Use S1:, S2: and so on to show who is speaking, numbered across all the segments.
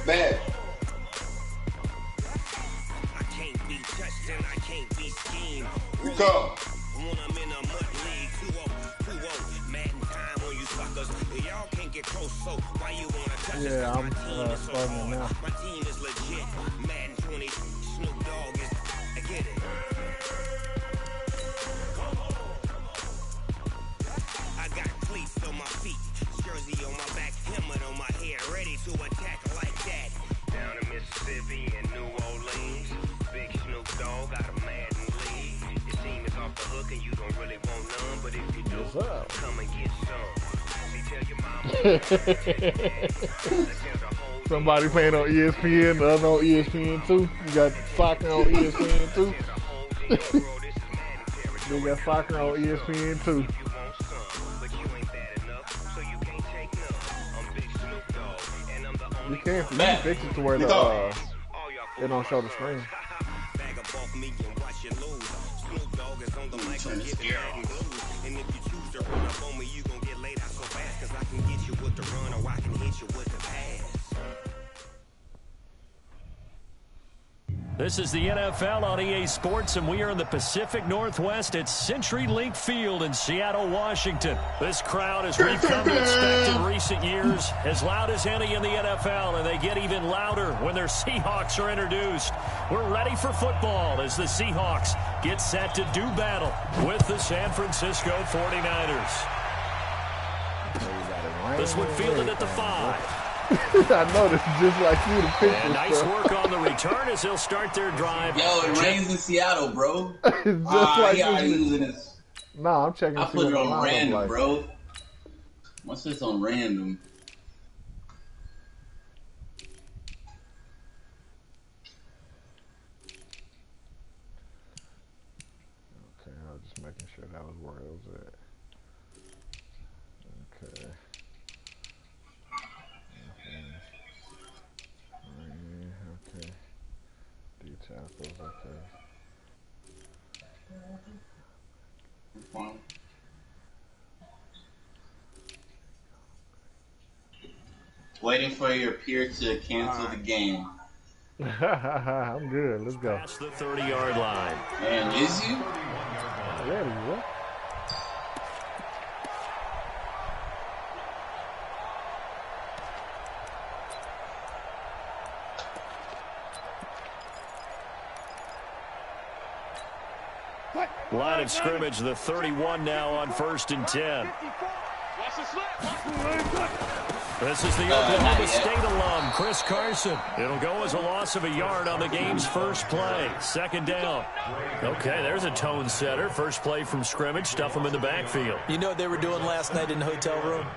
S1: Bad.
S2: I can't be touched and I can't be schemed.
S1: You come.
S2: When I'm in a mud league, 2-0, mad in time on you suckers. Y'all can't get close, so why you wanna touch us?
S3: Yeah, I'm
S2: so
S3: starting now.
S2: My team is legit. Madden 20, Snoop Dogg is. I get it. I got cleats on my feet, jersey on my back, helmet on my head, ready to attack like that. Down in Mississippi and New Orleans, big Snoop Dogg got a Madden league. Your team is off the hook and you don't really want none, but if you do, come and get some. See, tell your mama.
S3: Somebody playing on ESPN, the other on ESPN too. You got soccer on ESPN too. You got soccer on ESPN too. You can fix it to where the it don't show the screen.
S2: And if you choose to run up on me, you gon' get laid out so fast, cause I can get you with the run or I can hit you with the pass.
S4: This is the NFL on EA Sports, and we are in the Pacific Northwest at CenturyLink Field in Seattle, Washington. This crowd, as we've come to expect in recent years, as loud as any in the NFL, and they get even louder when their Seahawks are introduced. We're ready for football as the Seahawks get set to do battle with the San Francisco 49ers. This one fielded at the 5.
S3: I noticed, just like you, the picture.
S4: And nice work on the return as they'll start their drive.
S1: Yo, it rains in Seattle, bro.
S3: It's just like
S1: he already using this.
S3: Nah, I'm checking.
S1: I put it on random, bro. What's this on random?
S3: Okay, I was just making sure that was where it was at. Okay. Okay. D-tackles, okay.
S1: Waiting for your peer to cancel the game.
S3: I'm good. Let's go.
S4: Past the 30-yard line.
S1: And is you?
S3: There you go.
S4: Line of scrimmage, the 31 now on 1st and 10. This is the Oklahoma State alum, Chris Carson. It'll go as a loss of a yard on the game's first play. 2nd down. Okay, there's a tone setter. First play from scrimmage, stuff them in the backfield.
S5: You know what they were doing last night in the hotel room?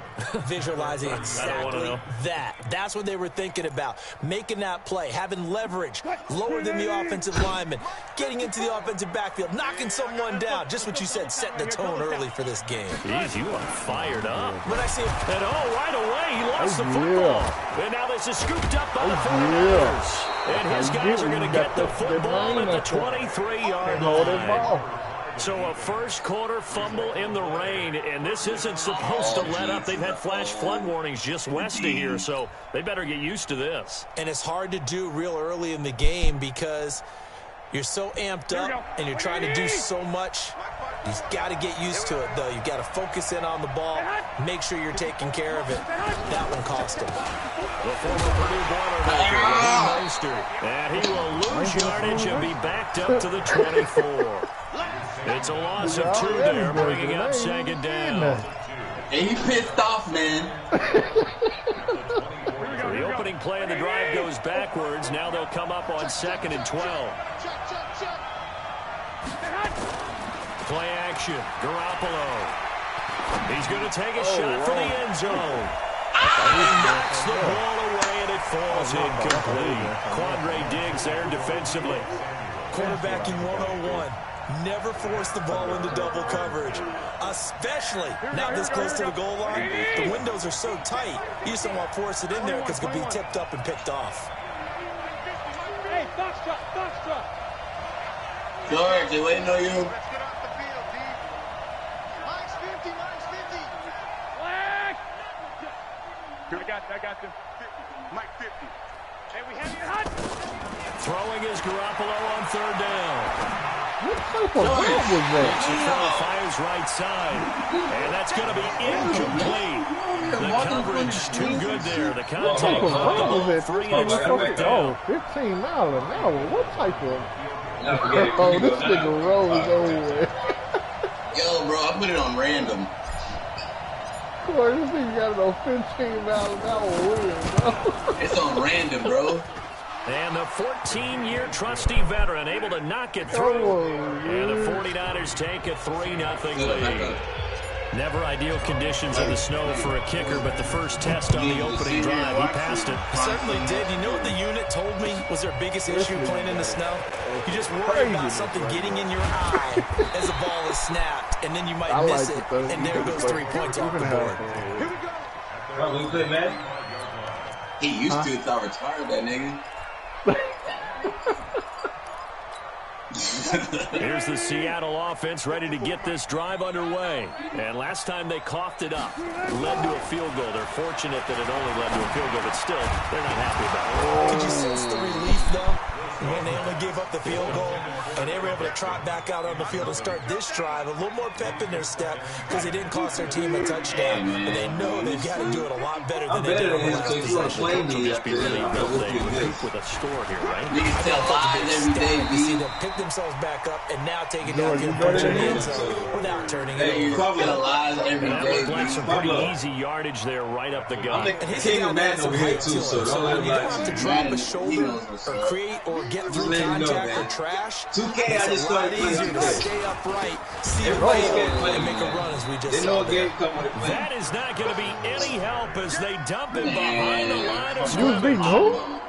S5: Visualizing exactly that. That's what they were thinking about. Making that play, having leverage, lower than the offensive lineman, getting into the offensive backfield, knocking someone down. Just what you said, setting the tone early for this game.
S4: Jeez, you are fired up.
S5: When I see it,
S4: and right away, he lost the football. And now this is scooped up by the 49ers. And his guys are going to get the football at the 23-yard line. So a first quarter fumble in the rain, and this isn't supposed to let up. They've had flash flood warnings just west of here, so they better get used to this.
S5: And it's hard to do real early in the game because you're so amped up and you're trying to do so much. You've got to get used to it, though. You've got to focus in on the ball, make sure you're taking care of it. That one cost him.
S4: The former Purdue Boilermaker, Raheem Mostert, and he will lose yardage and be backed up to the 24. It's a loss of 2 there, bringing up 2nd down.
S1: And he pissed off, man.
S4: The opening play of the drive goes backwards. Now they'll come up on 2nd and 12. Play action. Garoppolo. He's going to take a shot for the end zone. He knocks the ball away, and it falls incomplete. Quandre Diggs there defensively.
S5: Quarterbacking 101. Never force the ball into double coverage, especially now this close to the goal line. The windows are so tight, you just don't want to force it in there because it could be tipped up and picked off.
S6: Hey, Foxtrot.
S1: George, they waiting on you.
S6: Let's get off the field, D. Mine's 50. Flag. got them. 50. Mike 50. Hey, we have you hot.
S4: Throwing is Garoppolo on third down.
S3: What type of ball was that?
S4: Fires right side. And that's going to be incomplete. The coverage too good there. The
S3: What type
S4: contact
S3: of ball was that?
S4: 3 and it's fourth down.
S3: 15 miles an hour. What type of... Oh, this nigga rolls over.
S1: Yo, bro, I put it on random.
S3: Corey, this nigga got it on 15 miles an hour wheel, bro.
S1: It's on random, bro.
S4: And the 14-year trusty veteran able to knock it through. And the 49ers take a 3-0 lead. Never ideal conditions in the snow for a kicker, but the first test on the opening drive, he passed it.
S5: Certainly did. You know what the unit told me was their biggest issue playing in the snow? You just worry about something getting in your eye as the ball is snapped, and then you might miss it, and there goes 3 points off the board.
S6: Here we go.
S7: Bro, we play, man.
S1: He used to, so I retired that nigga.
S4: Here's the Seattle offense ready to get this drive underway. And last time they coughed it up, led to a field goal. They're fortunate that it only led to a field goal, but still, they're not happy about it.
S5: Could you sense the relief, though, when they only gave up the field goal and they were able to trot back out on the field and start this drive? A little more pep in their step because they didn't cost their team a touchdown. And they know they've got to do it a lot better than they did on the last possession.
S4: Just be really with a score here, right?
S1: Niggas tell lies every day,
S5: You see
S1: B.
S5: them pick themselves back up and now take it down and punch in the end zone without turning it
S1: Hey, you
S5: over.
S1: tell lies every
S4: And that
S1: day,
S4: looked like
S1: B.
S4: some pretty easy yardage there right up the gut.
S7: I'm the
S5: And he's
S7: king
S5: a guy
S7: of
S5: that
S7: Madden
S5: has some
S7: over here,
S5: height to
S7: too,
S5: him.
S7: so
S5: So
S7: don't
S5: when
S7: let
S5: you
S7: him
S5: don't have to
S7: lie
S5: drop a
S1: He
S5: shoulder
S1: knows what's
S5: or
S1: up.
S5: create or get through
S7: letting you know,
S5: contact or
S7: man.
S5: trash,
S7: 2K, I
S5: it's
S7: just
S5: a lot
S7: started playing
S5: easier to
S7: 2K.
S5: stay upright, see the
S7: Everybody's
S5: ball,
S7: getting playing,
S5: and make a
S7: man.
S5: run as we just
S7: They
S5: saw
S7: know a
S5: there.
S7: game coming to play.
S4: That is not going to be any help as they dump it behind the line of
S3: You was beating
S4: scrimmage.
S3: who?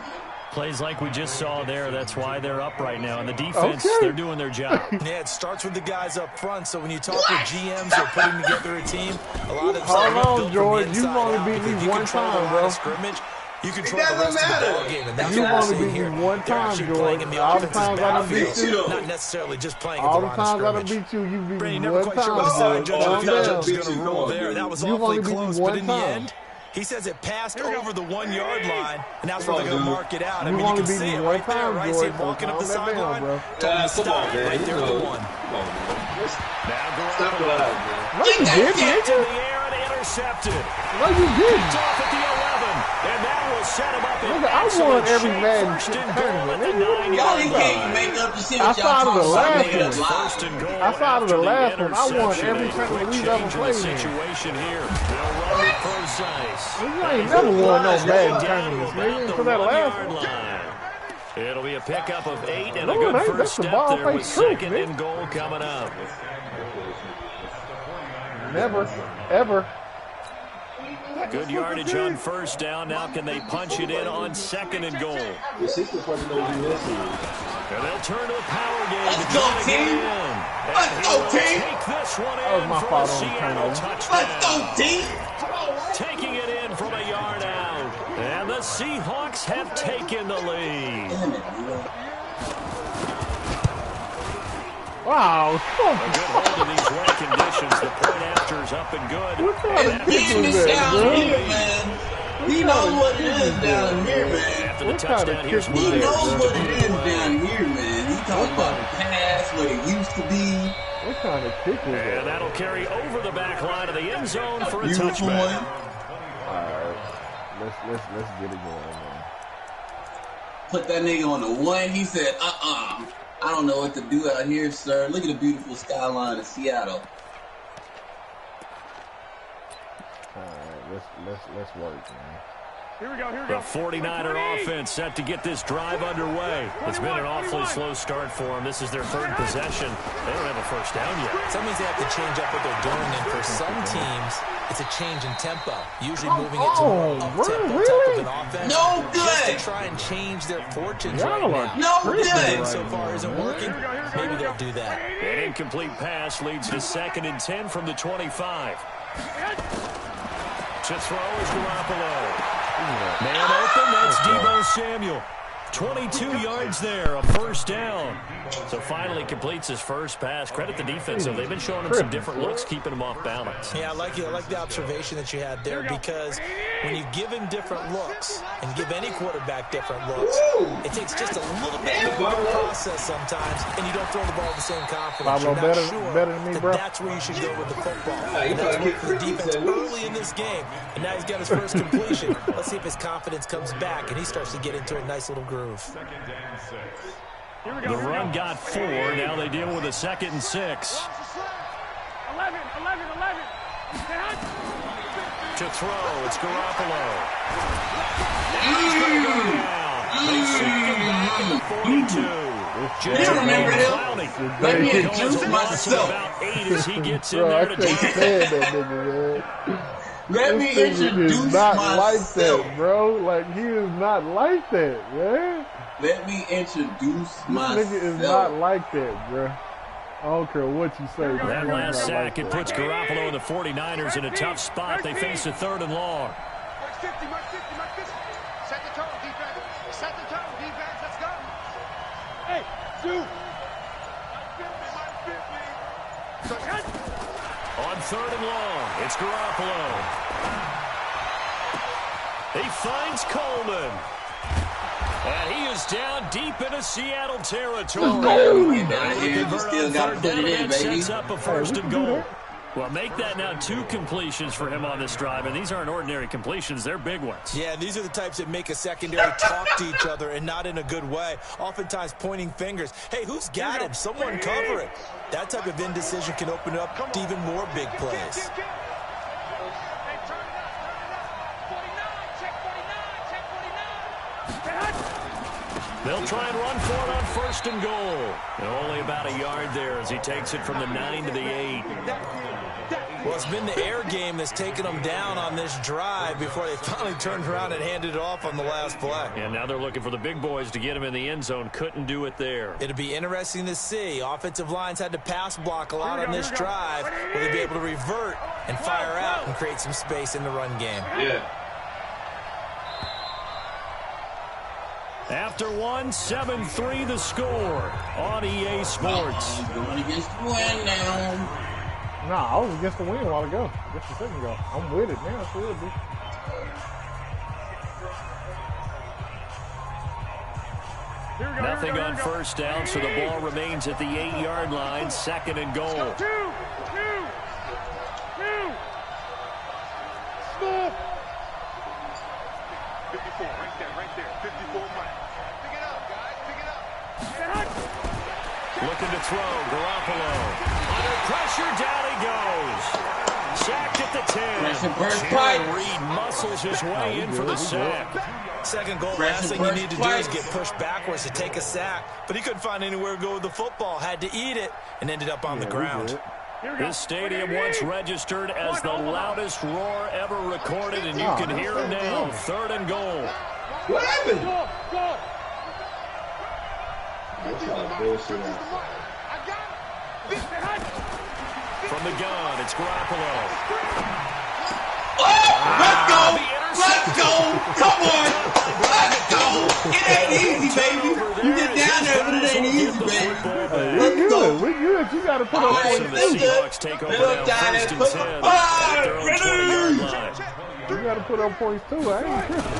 S4: Plays like we just saw there. That's why they're up right now. And the defense, they're doing their job.
S5: Yeah, it starts with the guys up front. So when you talk with GMs who are putting together a team, a lot of them
S3: Hold
S5: say,
S3: on,
S5: built
S3: George.
S5: from the
S3: You've
S5: inside
S3: only
S5: out,
S3: beat
S5: because
S3: me
S5: if you
S3: one
S5: control the
S3: time,
S5: line
S3: bro.
S5: of scrimmage, you control the
S7: doesn't
S5: rest of the
S7: matter.
S5: ball game, and that's
S3: You've
S5: what we're
S3: only
S5: seeing
S3: beat
S5: here.
S3: me one
S5: They're
S3: time,
S5: actually playing in the
S3: George. All the
S5: offense's
S3: times I done
S5: backfield,
S3: beat you.
S5: not necessarily just playing at
S3: All
S5: the
S3: the
S5: line of
S3: times I done
S5: scrimmage.
S3: beat you, you beat
S5: Brandon,
S3: me
S5: never
S3: one
S5: quite sure what the
S3: time,
S5: side
S3: George.
S5: judge
S3: Calm
S5: is
S3: down.
S5: going to rule there. That was
S3: You've
S5: awfully
S3: only beat me
S5: close,
S3: one
S5: but in the
S3: time.
S5: end, he says it passed over the 1 yard line, and that's where they're going to mark it out. I
S3: You
S5: mean, you
S3: only
S5: can
S3: beat
S5: see
S3: me
S5: it
S3: one
S5: right there,
S3: time,
S5: right?
S3: George,
S5: See him
S3: so
S5: walking up the
S3: calm that down,
S5: sideline,
S3: bro.
S5: told him to
S7: Come
S5: stop
S7: on, man.
S5: right there at the 1.
S7: Come on, man.
S4: Now
S7: Stop the
S4: Garoppolo
S7: line, man.
S3: No, you didn't,
S4: gets in
S3: nigga.
S4: the air and intercepted.
S3: No, you didn't.
S4: It's off at the 11, and that will set him up in
S3: Nigga, I won
S4: excellent
S3: every
S4: shape.
S3: Madden
S4: First and goal
S3: tournament,
S4: at the
S3: nigga.
S4: 9-yard
S1: Y'all
S4: line.
S1: can't make up the shit what y'all
S3: Outside of the
S1: talking about.
S3: last
S1: Make it up
S3: one.
S1: live.
S4: First and goal
S3: Outside of the
S4: after
S3: last one, I won
S4: interception.
S3: every
S4: A
S3: tournament
S4: quick
S3: we've ever
S4: change in
S3: played
S4: the
S3: in.
S4: situation here. They'll run it precise.
S3: You ain't never won no Madden
S4: Down to
S3: tournaments,
S4: about
S3: nigga,
S4: the
S3: for that
S4: 1
S3: last
S4: yard
S3: one.
S4: line. It'll be a pickup of 8 and a
S3: No,
S4: good
S3: it ain't.
S4: first
S3: That's the
S4: step
S3: ball
S4: there with
S3: face truth,
S4: second
S3: nigga.
S4: and goal coming up.
S3: Never, ever.
S4: Good yardage on first down. Now can they punch it in on second and goal?
S7: The system probably know who this is.
S4: And they'll turn to the power game.
S1: Let's
S4: to
S1: go,
S4: try to get
S1: team.
S4: it in.
S1: Let's
S4: And
S1: go,
S4: he will
S1: team.
S4: Take this one
S3: That was
S4: in
S3: my
S4: for a
S3: fault on the
S4: Seattle
S3: turnover.
S4: touchdown.
S1: Let's go, team.
S4: Taking it in from a yard out. And the Seahawks have taken the lead.
S1: Damn it, dude.
S3: Wow.
S4: A good hold in these wet conditions. The point after is up and good.
S3: What kind of
S4: And
S3: kick
S1: Getting
S3: was
S1: this
S3: that,
S1: down
S3: bro?
S1: here, man. He knows what it is down here, man.
S4: after the
S3: What kind of
S4: touchdown, here's
S3: kick
S1: He
S3: was that,
S1: knows
S3: bro?
S1: what it is down here, man. He talking about the past, what it used to be.
S3: What kind of kick was
S4: And
S3: that?
S4: that'll carry over the back line of the end zone for a
S1: Beautiful
S4: touchback.
S1: one.
S3: Alright. Let's get it going, man.
S1: Put that nigga on the one. He said, I don't know what to do out here, sir. Look at the beautiful skyline of Seattle.
S3: Alright, let's work, man.
S6: Here we go, here we
S4: The
S6: go.
S4: 49er offense set to get this drive underway. It's been an awfully slow start for them. This is their third possession. They don't have a first down yet.
S5: Some means they have to change up what they're doing, and for some teams, it's a change in tempo. Usually moving it to more up-tempo type of an offense.
S1: No
S5: Just to
S1: good.
S5: try and change their fortunes
S3: Y'all
S5: right
S3: are
S5: now.
S1: No
S3: tripping
S1: good.
S3: right
S5: So far
S3: now,
S5: isn't
S3: man.
S5: working. Maybe they'll do that.
S4: An incomplete pass leads to 2nd and 10 from the 25. To throw is Garoppolo. Man open, that's Deebo Samuel. 22 yards there, a first down. So finally completes his first pass. Credit the defense, though. They've been showing him some different looks, keeping him off balance.
S5: Yeah, I like the observation that you had there, because when you give him different looks and give any quarterback different looks, it takes just a little bit longer to process sometimes, and you don't throw the ball with the same confidence. You're not sure that's where you should go with the football. And that's worked for the defense early in this game, and now he's got his first completion. Let's see if his confidence comes back, and he starts to get into a nice little groove.
S4: The run got 4. Now they deal with a 2nd and 6.
S6: 11.
S4: To throw, it's Garoppolo. He's going to go down. They sneak him back at the 42.
S1: You remember him? Let me introduce myself.
S4: About 8 as he gets in there to drive.
S1: Let me introduce
S3: not
S1: myself.
S3: Like that, bro. Like, he is not like that, man.
S1: Let me introduce myself.
S3: This nigga is not like that, bro. I don't care what you say.
S4: That last sack, it puts Garoppolo and the 49ers in a tough spot. They face a 3rd and long.
S6: Mark 50. Set the tone, defense. Let's go. Hey, shoot.
S4: On 3rd and long, it's Garoppolo. He finds Coleman. And he is down deep into Seattle territory.
S1: Still got to put it in, baby.
S4: Sets up a 1st and goal. Well, make that now 2 completions for him on this drive, and these aren't ordinary completions. They're big ones.
S5: Yeah, these are the types that make a secondary talk to each other, and not in a good way. Oftentimes pointing fingers. Hey, who's got him? Someone cover it. That type of indecision can open up to even more big plays.
S4: They'll try and run for it on 1st and goal. And only about a yard there as he takes it from the 9 to the 8.
S5: Well, it's been the air game that's taken them down on this drive before they finally turned around and handed it off on the last play.
S4: And now they're looking for the big boys to get him in the end zone. Couldn't do it there.
S5: It'll be interesting to see. Offensive lines had to pass block a lot on this drive. Will they be able to revert and fire out and create some space in the run game?
S7: Yeah.
S4: After 1, 7-3 the score on EA Sports.
S1: Going against the wind now.
S3: Nah, I was against the win a while ago. Just a second ago. I'm with it now. It's real, dude.
S4: Nothing on 1st down, so the ball remains at the 8-yard line. 2nd and goal.
S6: Two. Stop. 54, right there. 54 money. Pick it up, guys. Pick it up.
S4: Looking to throw, Garoppolo. Under pressure, down he goes. Sacked at the 10. Reed muscles his way in for the sack.
S5: Second goal, last thing you need to do is get pushed backwards to take a sack. But he couldn't find anywhere to go with the football. Had to eat it and ended up on the ground.
S4: This stadium once registered as the loudest roar ever recorded, and you can hear him now. 3rd and goal.
S7: What happened?
S6: Go.
S4: From the gun, it's Garoppolo.
S1: Let's go! Come on! Let's go! It ain't easy, baby. You get down there, but it ain't easy, baby. Let's go.
S3: We good. You got to put up
S4: So the Seahawks take over now, 1st and 10. Their own 20-yard line.
S3: You got to put up points too. I ain't tripping.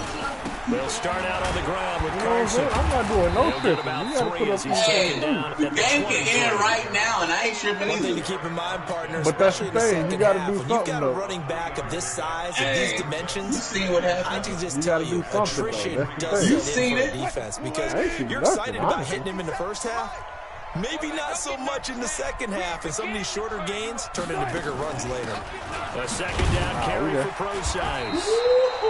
S4: They'll start out on the ground with Carson.
S3: I'm not doing no
S4: He'll
S3: tripping.
S4: get
S3: You
S4: about
S3: got to
S4: 3
S3: put
S4: as
S3: up
S4: he's taken
S3: points.
S4: down at
S1: The
S4: the
S1: game
S4: 20.
S1: can end right now, and I ain't tripping
S5: One thing
S1: either.
S5: to keep in mind, partner,
S3: But that's the
S5: especially in the
S3: thing. You
S5: second
S3: gotta
S5: half,
S3: do
S5: when you've got a
S3: something, though.
S5: running back of this size, of
S1: Hey,
S5: these
S1: You
S5: dimensions,
S1: seen what
S5: I
S1: happened?
S5: can just
S3: You
S5: tell
S3: gotta
S5: you,
S3: do something, though.
S5: attrition
S3: That's the
S5: does
S3: thing.
S1: You
S5: set
S1: seen
S5: in for
S1: it?
S5: a defense because
S3: I ain't seen
S5: you're
S3: nothing,
S5: excited about
S3: honestly.
S5: hitting him in the first half. Maybe not so much in the second half, and some of these shorter gains turn into bigger runs later.
S4: A 2nd down carry for Pro-Size.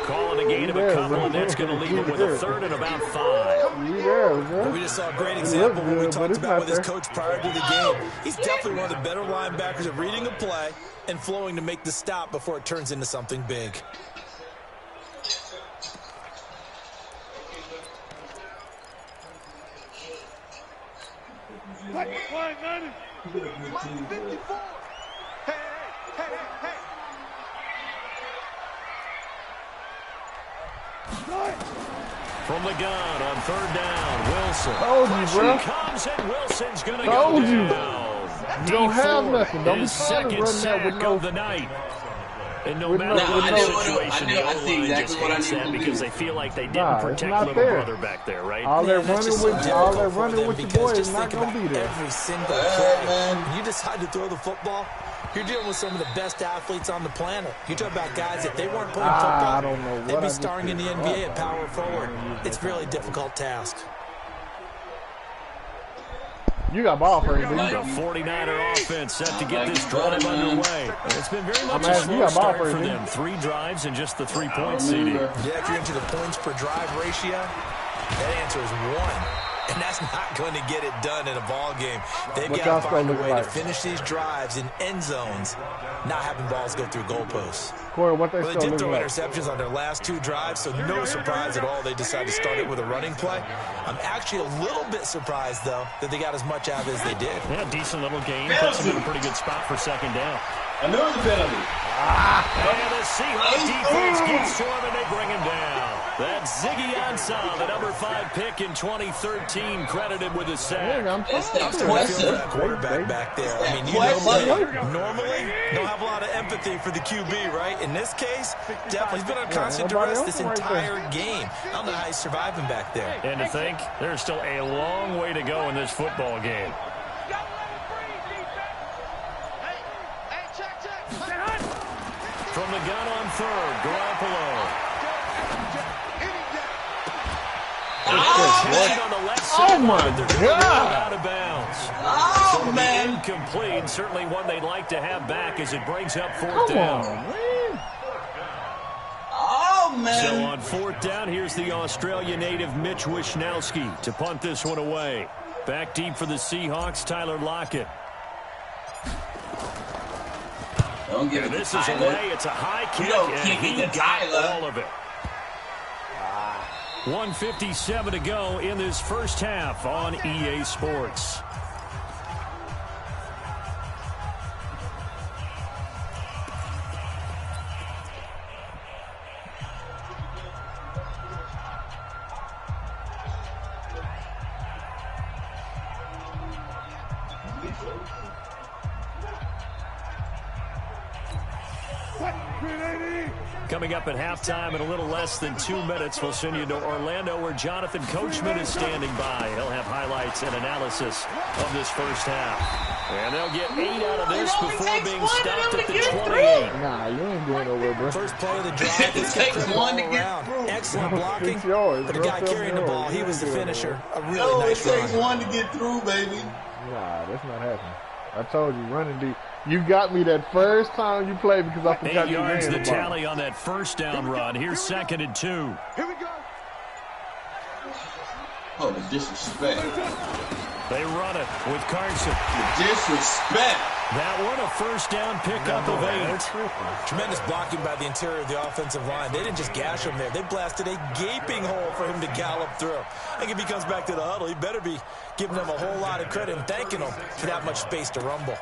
S4: Calling a gain of a couple, and that's going to leave him with a 3rd and about 5.
S3: You there, bro.
S5: We just saw a great example when we
S3: good, but
S5: talked
S3: it's
S5: about
S3: not
S5: with his
S3: there.
S5: coach prior to the game. He's definitely one of the better linebackers at reading a play and flowing to make the stop before it turns into something big.
S6: Mike 54. Hey.
S4: From the gun on 3rd down, Wilson.
S3: Told you, bro.
S4: Comes and Wilson's going to go
S3: Told you.
S4: down.
S3: You don't have nothing. Don't be
S4: His
S3: trying to
S4: second
S3: run that with
S4: sack
S3: no.
S4: of the night. And no
S3: With
S4: matter
S3: no-
S4: what
S3: with
S4: the
S3: no-
S4: situation, the
S1: I see
S4: O-line just
S1: exactly what I
S4: hates
S1: need
S4: that
S1: to do.
S4: because they feel like they didn't
S3: Nah, it's
S4: protect
S3: not
S4: little
S3: fair.
S4: brother back there, right?
S3: All that
S5: Man, that's
S3: running
S5: just so
S3: with
S5: difficult
S3: your
S5: for them
S3: boy
S5: because
S3: is
S5: just
S3: not
S5: think
S3: gonna
S5: about
S3: be there.
S5: every single
S1: Yeah,
S5: play.
S1: man.
S5: When you decide to throw the football, you're dealing with some of the best athletes on the planet. You talk about guys that they weren't playing football,
S3: I don't know what
S5: they'd
S3: I
S5: be
S3: just
S5: starring in the
S3: did.
S5: NBA at power forward. It's really a difficult task.
S3: You got ball for him,
S4: The
S3: dude.
S4: 49er offense set to get this drive underway. It's been very much a
S3: asking
S4: slow
S3: you,
S4: start
S3: Bob,
S4: for
S3: dude.
S4: them. 3 drives and just the 3-point CD.
S5: Yeah, if you're into the points per drive ratio, that answer is 1. And that's not going to get it done in a ball game. They've
S3: What
S5: got
S3: y'all
S5: to find a
S3: look
S5: way
S3: like?
S5: to finish these drives in end zones, not having balls go through goalposts.
S3: Corey, what they
S5: Well, they
S3: still
S5: did
S3: look
S5: throw
S3: like?
S5: interceptions on their last 2 drives, so no surprise at all they decided to start it with a running play. I'm actually a little bit surprised, though, that they got as much out of it as they did.
S4: Yeah, decent little game. Puts them in a pretty good spot for 2nd down.
S7: I knew it was a penalty.
S4: And the Seahawks defense gets to him, and they bring him down. That's Ziggy Ansah, the number 5 pick in 2013, credited with a sack.
S3: Dang, I'm
S1: That's
S3: fine.
S1: that
S5: I'm starting to feel for
S1: question.
S5: that quarterback back there. I mean, you
S1: Question.
S5: normally don't have a lot of empathy for the QB, right? In this case, definitely he's been on constant
S3: nobody
S5: duress
S3: else
S5: this
S3: right
S5: entire game. I don't know how he's surviving back there.
S4: And to think, there's still a long way to go in this football game. From the gun on 3rd, Garoppolo. Catch on the left side.
S3: Oh, my
S4: They're gonna
S3: God.
S4: run out of bounds.
S1: Oh,
S4: So it'll be
S1: man.
S4: incomplete. Certainly one they'd like to have back as it brings up 4th
S3: Come
S4: down.
S3: on, man.
S1: Oh, man.
S4: So on 4th down, here's the Australia native Mitch Wishnowsky to punt this one away. Back deep for the Seahawks, Tyler Lockett.
S1: Don't give it
S4: And
S1: to
S4: this is
S1: Tyler.
S4: away. It's a high kick,
S1: don't
S4: and
S1: kick
S4: he
S1: it to
S4: got
S1: Tyler.
S4: all of it. 1:57 to go in this first half on EA Sports. Coming up at halftime in a little less than 2 minutes, we'll send you to Orlando where Jonathan Coachman is standing by. He'll have highlights and analysis of this first half. And they'll get 8 out of this before being stopped at the 28.
S3: Nah, you ain't going nowhere, bro.
S5: First play of the drive, let's get the ball around. Excellent blocking,
S3: It's yours,
S5: but the
S3: bro.
S5: guy carrying the ball, he was the finisher. A really
S1: No, it
S5: nice
S1: takes
S5: run.
S1: one to get through, baby.
S3: Nah, that's not happening. I told you, running deep. You got me that first time you played because I forgot
S4: 8
S3: you
S4: yards
S3: ran
S4: the
S3: the ball.
S4: tally on that first down run. Here's 2nd and 2.
S6: Here we go.
S1: Oh, the disrespect.
S4: They run it with Carson.
S1: The disrespect.
S4: That one a first down pickup of 8.
S5: Tremendous blocking by the interior of the offensive line. They didn't just gash him there. They blasted a gaping hole for him to gallop through. I think if he comes back to the huddle, he better be giving them a whole lot of credit and thanking them for that much space to rumble.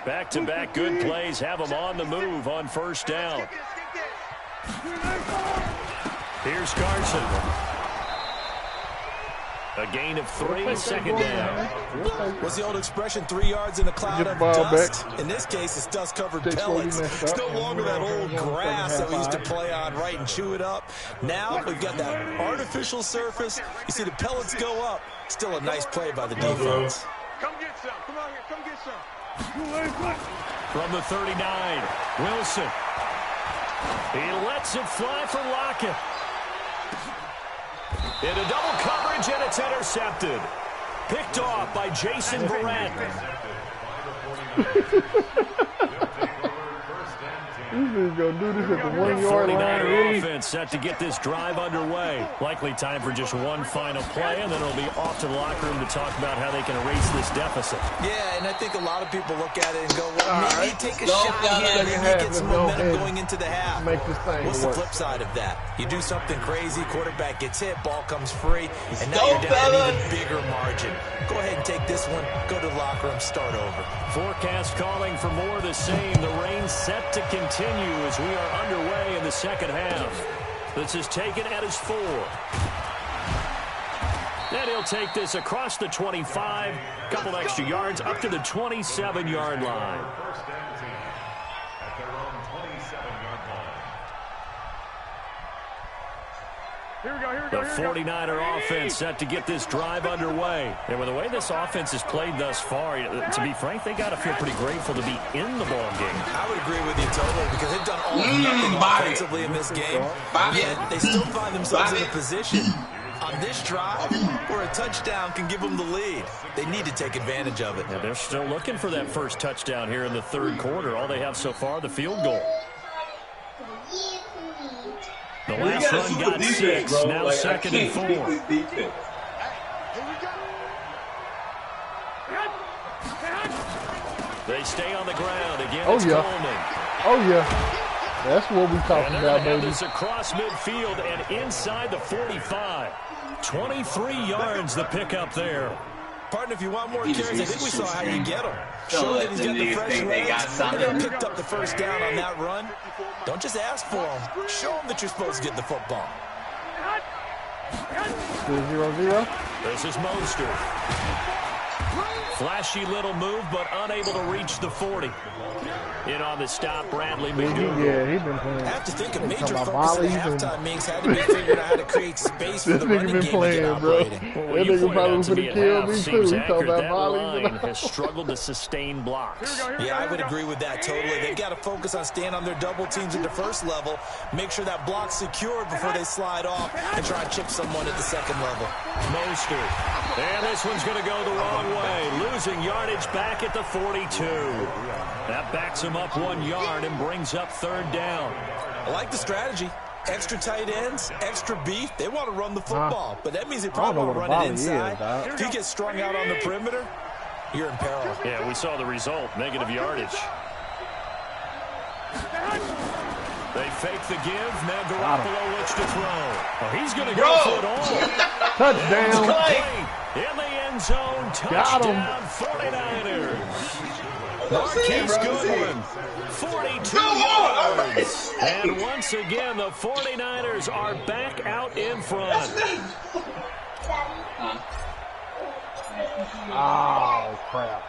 S4: Back-to-back good plays have them on the move on first down. Here's Carson. A gain of 3, 2nd down.
S5: What's the old expression, 3 yards in a cloud
S3: Get the
S5: of
S3: ball
S5: dust?
S3: back.
S5: In this case, it's dust-covered
S3: Takes what we
S5: pellets.
S3: messed
S5: It's
S3: up.
S5: no longer that old
S3: Yeah,
S5: grass that we used to
S3: half
S5: play on, right, and chew it up. Now we've got that artificial surface. You see the pellets go up. Still a nice play by the defense.
S6: Come get some. Come out here. Come get some.
S4: From the 39, Wilson. He lets it fly for Lockett. Into double coverage, and it's intercepted. Picked off by Jason Verrett.
S3: These niggas gonna do this at the
S4: The
S3: 1 yard line,
S4: 49er
S3: really?
S4: offense set to get this drive underway. Likely time for just one final play, and then it'll be off to the locker room to talk about how they can erase this deficit.
S5: Yeah, and I think a lot of people look at it and go, well, maybe
S3: right.
S5: take a
S1: Go
S5: shot
S1: down
S5: here,
S1: there.
S5: maybe
S3: Half,
S5: get some
S3: let's go
S5: momentum
S3: ahead.
S5: going into the half.
S3: Make this thing
S5: What's the
S3: work.
S5: flip side of that? You do something crazy, quarterback gets hit, ball comes free, and now
S1: go,
S5: you're down
S1: fella.
S5: an even bigger margin. Go ahead and take this one, go to the locker room, start over.
S4: Forecast calling for more of the same. The rain set to continue as we are underway in the second half. This is taken at his 4. And he'll take this across the 25, couple extra yards up to the 27-yard line. The 49er offense set to get this drive underway. And with the way this offense has played thus far, to be frank, they got to feel pretty grateful to be in the ball game.
S5: I would agree with you totally because they've done all nothing offensively in this game. Yet they still find themselves in a position on this drive where a touchdown can give them the lead. They need to take advantage of it.
S4: Yeah, they're still looking for that first touchdown here in the third quarter. All they have so far, the field goal. The last run got 6, now like, 2nd and 4. They stay on the ground again.
S3: Oh, yeah.
S4: Coleman.
S3: Oh, yeah. That's what we talking about, baby.
S4: This across midfield and inside the 45. 23 yards the pickup there.
S5: Partner, if you want more carries, I think we saw how you get them. Show that he's got the fresh legs. They picked up the first down on that run. Don't just ask for them. Show them that you're supposed to get the football.
S3: 0-0.
S4: This is Mostert. Flashy little move, but unable to reach the 40. In on the stop, Bradley McDougal.
S3: Yeah, he's been playing.
S5: I have to think a major focus of the halftime meetings had to be figuring out how to create space for the running game to get operating.
S4: Well, when you point out to me at half, seems accurate. That line has struggled to sustain blocks.
S5: Yeah, I would agree with that totally. They've got to focus on staying on their double teams at the first level, make sure that block's secured before they slide off, and try and chip someone at the second level.
S4: Mostert. And this one's going to go the wrong way. Losing yardage back at the 42. That backs him up 1 yard and brings up 3rd down.
S5: I like the strategy. Extra tight ends, extra beef. They want to run the football, but that means they probably want to run it inside. If you get strung out on the perimeter, you're in peril.
S4: Yeah, we saw the result. Negative yardage. They fake the give. Now Garoppolo looks to throw. Oh, he's going to go for it all.
S3: Touchdown.
S4: In the end zone. Touchdown 49ers. Marquise Goodwin, 42 yards. And once again, the 49ers are back out in front.
S3: Oh, crap.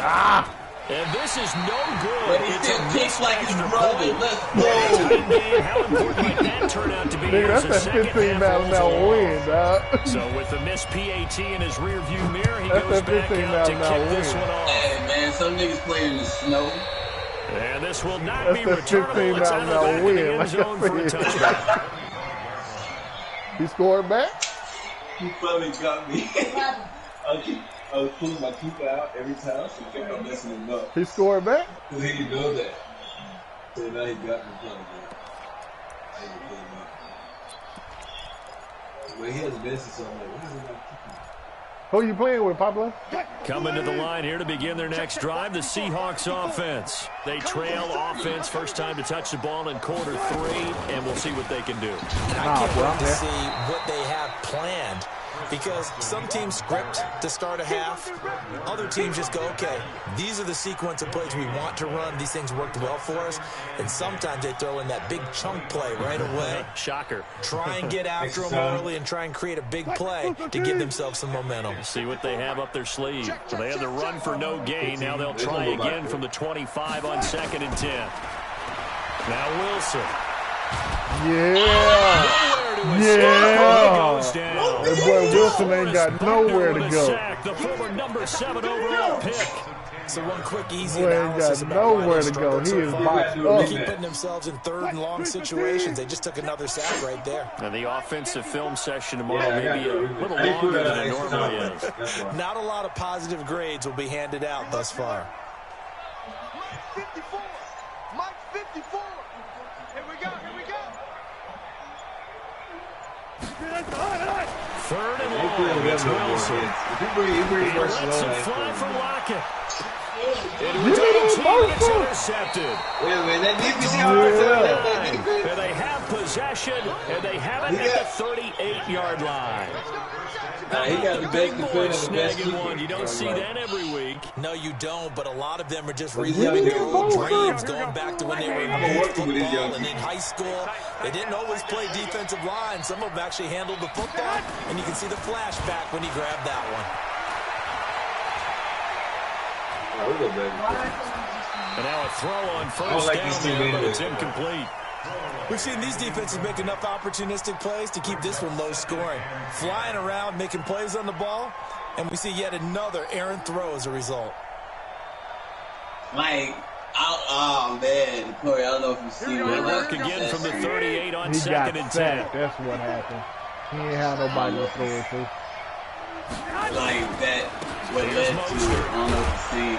S3: Ah!
S4: And this is no good.
S1: It's a pitch like his brother. Let's
S4: go. How important might that turn out to be?
S3: Nigga, that's that 15-mile win, dog.
S4: So with the missed PAT in his rearview mirror, he goes back out to kick this one off.
S1: Hey, man, some niggas play in the snow.
S4: And this will not be returnable. It's out of the back of the end zone for a touchdown.
S3: He scored back?
S7: He probably got me. I was pulling my teeth out every time, so he kept on messing him up.
S3: He scored back?
S7: Because he didn't know that. So now he got me playing again. I didn't pull him up. Well, he has a message, so I'm like, why is he not kicking me?
S3: Who you playing with, Pablo?
S4: Coming to the line here to begin their next drive, the Seahawks offense. They trail offense, first time to touch the ball in quarter 3, and we'll see what they can do.
S5: I can't wait to see what they have planned. Because some teams script to start a half. Other teams just go, okay, these are the sequence of plays we want to run. These things worked well for us. And sometimes they throw in that big chunk play right away.
S4: Shocker.
S5: Try and get after them early and try and create a big play to give themselves some momentum.
S4: See what they have up their sleeve. So they had the run for no gain. Now they'll try again from the 25 on 2nd and 10. Now Wilson.
S3: Yeah. Yeah. That boy Wilson ain't got nowhere to go.
S4: The former number 7 overall pick.
S5: So one quick, easy
S3: boy
S5: analysis
S3: ain't got nowhere to go. He is boxed up.
S5: They keep putting themselves in 3rd and long situations. They just took another sack right there.
S4: And the offensive film session tomorrow may be a little longer than it normally is.
S5: Not a lot of positive grades will be handed out thus far.
S6: Mike 54. Mike 54. Here we go.
S4: 3rd and long. It's Wilson. He lets it fly for Lockett. It's intercepted.
S1: Wait a minute, that defense
S4: And they have possession, and they have it at the 38-yard line.
S1: He got the best defender, the best
S4: Snagging
S1: keeper.
S4: one. You don't see that every week.
S5: No, you don't, but a lot of them are just reliving their old dreams, going back to when they were in youth football and in high school. They didn't always play defensive line. Some of them actually handled the football, and you can see the flashback when he grabbed that one.
S4: And now a throw on first down, but it's incomplete.
S5: We've seen these defenses make enough opportunistic plays to keep this one low scoring. Flying around, making plays on the ball, and we see yet another errant throw as a result.
S1: Like, oh man, Corey, I don't know if you see
S4: Good work again from the 38 on second and 10.
S3: That's what happened. He ain't had nobody to throw it to.
S1: Like that, what led to, I don't know if you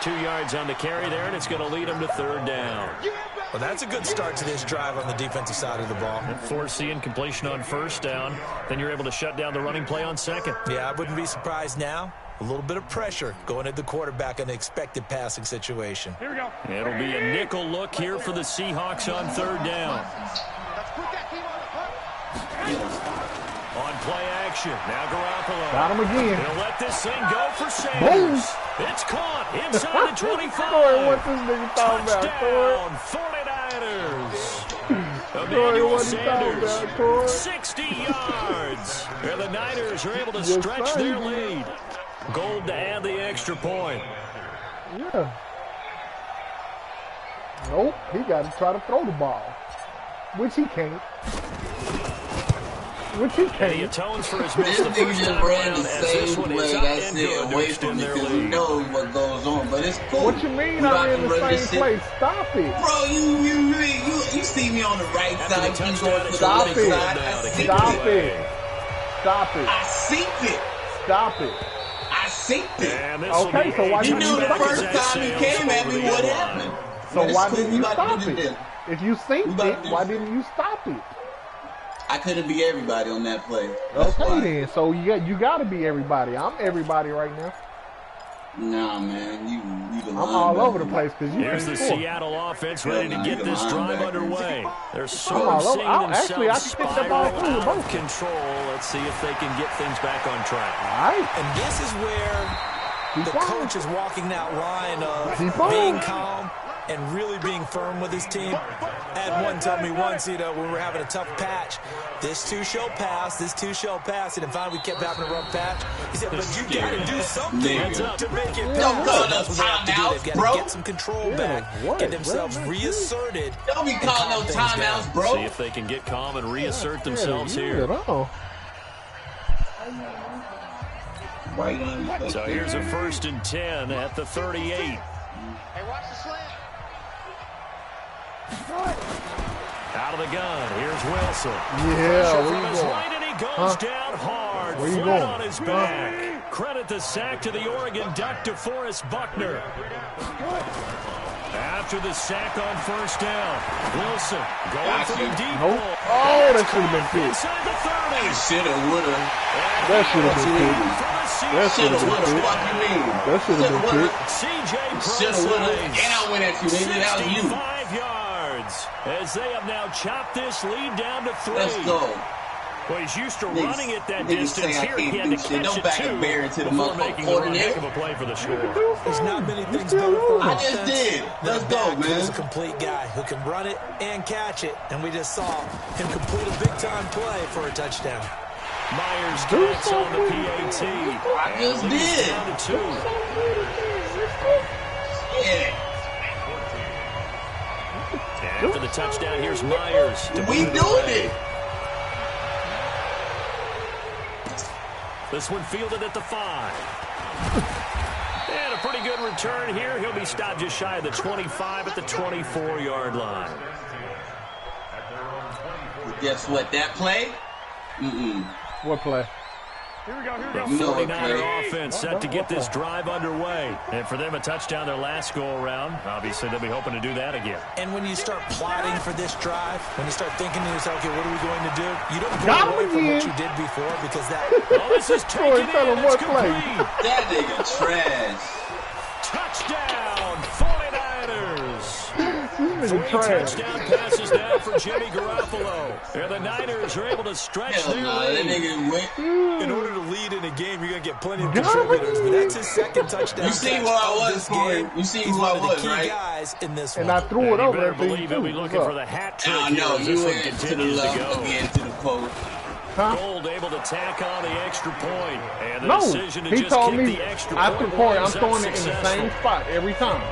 S1: see.
S4: 2 yards on the carry there, and it's going to lead them to third down.
S5: Well, that's a good start to this drive on the defensive side of the ball.
S4: Force the incompletion on first down. Then you're able to shut down the running play on second.
S5: Yeah, I wouldn't be surprised now. A little bit of pressure going at the quarterback in the expected passing situation.
S6: Here we go.
S4: It'll be a nickel look here for the Seahawks on third down. On play action. Now Garoppolo.
S3: Got him again.
S4: He'll let this thing go for Sanders. It's caught inside the 25.
S3: Corey, what this nigga talking about, Corey?
S4: Touchdown, 49ers.
S3: Corey,
S4: Emmanuel
S3: what he talking
S4: Sanders,
S3: about, Corey?
S4: 60 yards. And the Niners are able to stretch their lead. Gold to add the extra point.
S3: Yeah. Nope, he got to try to throw the ball, which he can't.
S4: And he atones for his miss the
S1: This
S4: first
S1: nigga just
S4: time
S1: ran
S4: around
S1: the
S4: as this
S1: same
S4: one
S1: way
S4: is up
S1: that's
S4: and
S1: it
S4: good to
S1: away from
S4: extend
S1: me
S4: their
S1: because he
S4: lead.
S1: knows what goes on, but it's cool.
S3: What you mean
S1: We
S3: I
S1: about
S3: ran
S1: to
S3: the
S1: run
S3: same
S1: this shit.
S3: place? Stop it.
S1: Bro, you see me on the right
S4: After
S1: side,
S4: the
S1: you
S4: touchdown,
S1: going to the
S4: it's
S1: left
S3: it.
S1: side. I see
S3: Stop
S1: it.
S3: it. Stop it.
S1: I see it.
S3: Stop it.
S1: I see it.
S4: And this will
S3: Okay,
S4: be
S3: so why
S1: You
S3: didn't
S1: knew the
S3: stop
S1: first
S3: it?
S1: time he came at me what happened.
S3: So
S1: But it's
S3: why
S1: cool.
S3: didn't
S1: We
S3: you
S1: about to
S3: stop
S1: do
S3: it?
S1: this.
S3: If you synced
S1: about
S3: it,
S1: to do
S3: why
S1: this.
S3: didn't you stop it?
S1: I couldn't be everybody on that play. That's
S3: Okay
S1: why.
S3: then, so you got to be everybody. I'm everybody right now.
S1: Nah, man, you the
S3: I'm all over the place because you
S4: Here's
S3: can
S4: the
S3: score.
S4: Seattle offense ready to get this drive underway. They're
S3: all
S4: sort of
S3: over.
S4: seeing
S3: Actually, I
S4: themselves
S3: can pick the ball
S4: spiral
S3: through
S4: out of
S3: both.
S4: control. Let's see if they can get things back on track.
S3: All right.
S5: And this is where the
S3: on.
S5: coach is walking that line of
S3: Keep on.
S5: being calm and really being firm with his team. I had one tell me once, when we were having a tough patch, this too shall pass, and then finally we kept having a rough patch. He said, but you got to do something to make it
S1: Don't
S5: pass.
S1: call
S5: So that's
S1: those
S5: what they have to do.
S1: timeouts,
S5: They've got
S1: bro.
S5: to get some control back,
S3: what?
S5: get themselves
S3: What?
S5: reasserted.
S1: Don't be
S5: and
S1: calling
S5: calm
S1: no
S5: things down.
S1: timeouts, bro.
S4: See if they can get calm and reassert themselves here. So here's a 1st and 10 at the 38.
S6: Hey, watch the slant.
S4: Out of the gun, here's Wilson.
S3: Yeah,
S4: Pressure
S3: where
S4: from
S3: you
S4: his
S3: going?
S4: right, and he goes down hard,
S3: Where you
S4: flat
S3: going?
S4: on his back. Credit the sack to the Oregon Duck, DeForest Buckner. After the sack on first down, Wilson going for the deep
S3: Nope.
S4: ball.
S3: Oh, that should have been picked.
S4: Inside the 30.
S1: Shoulda, woulda.
S3: That should have been picked. That should
S1: Shoulda,
S3: have
S1: woulda.
S3: been
S1: Fuck
S3: picked.
S1: you mean?
S3: That should have been
S1: Shoulda,
S3: picked.
S4: C.J.
S1: Shoulda, woulda. And I went at you, nigga. That was you.
S4: 65 yards as they have now chopped this lead down to 3.
S1: Let's go.
S4: Well, he's used to
S1: Niggas-
S4: running at that
S1: niggas
S4: distance.
S1: say I
S4: Here he
S1: can't
S4: had to
S1: do shit.
S4: catch
S1: Don't
S4: it
S1: back
S4: too
S1: and bear into the
S4: before
S1: motherfucking
S4: making a
S1: coordinator.
S4: heck of a play for the score.
S5: There's not many things better for
S1: I
S5: an
S1: just
S5: offense
S1: did.
S5: than
S1: Let's
S5: a
S1: go,
S5: back who's a
S1: man.
S5: complete guy who can run it and catch it. And we just saw him complete a big-time play for a touchdown.
S4: Myers gets on the PAT.
S1: I just
S4: And leads
S1: did.
S4: down to 2.
S1: Yeah.
S4: After the touchdown, here's Myers.
S1: We doing it.
S4: This one fielded at the 5. And a pretty good return here. He'll be stopped just shy of the 25 at the 24-yard line.
S1: Guess what? That play?
S3: What play?
S6: Here we go. Here we
S4: The
S6: go.
S1: You know what,
S4: 49er
S1: Clay?
S4: offense set to get this drive underway. And for them, a touchdown their last go-around. Obviously, they'll be hoping to do that again.
S5: And when you start plotting for this drive, when you start thinking to yourself, okay, what are we going to do? You don't go
S3: Got him
S5: away from what
S3: again.
S5: you did before because that
S4: Oh, this is taken
S3: Corey, tell
S4: in.
S3: him
S4: It's
S3: what play.
S4: complete.
S1: That nigga trash.
S4: Touchdown, 49ers. 3 touchdown passes now for Jimmy Garoppolo. And the Niners are able to stretch their lead.
S5: In order to lead in a game, you're going to get plenty of contributors, but that's his second touchdown.
S1: You see who I was, Corey. You see who I was, right?
S5: Guys in this
S3: and
S5: one.
S3: I threw it over.
S4: You better believe he'll be looking for the hat trick.
S1: I know.
S4: This
S1: You
S4: one
S1: went to the
S4: continues to
S1: left
S4: go.
S1: again to the post.
S4: Gold able to tack on the extra point. And the
S3: No,
S4: decision to
S3: he
S4: just
S3: told
S4: kick
S3: me
S4: the extra
S3: after
S4: point
S3: point, I'm
S4: was
S3: throwing it in the same spot every time.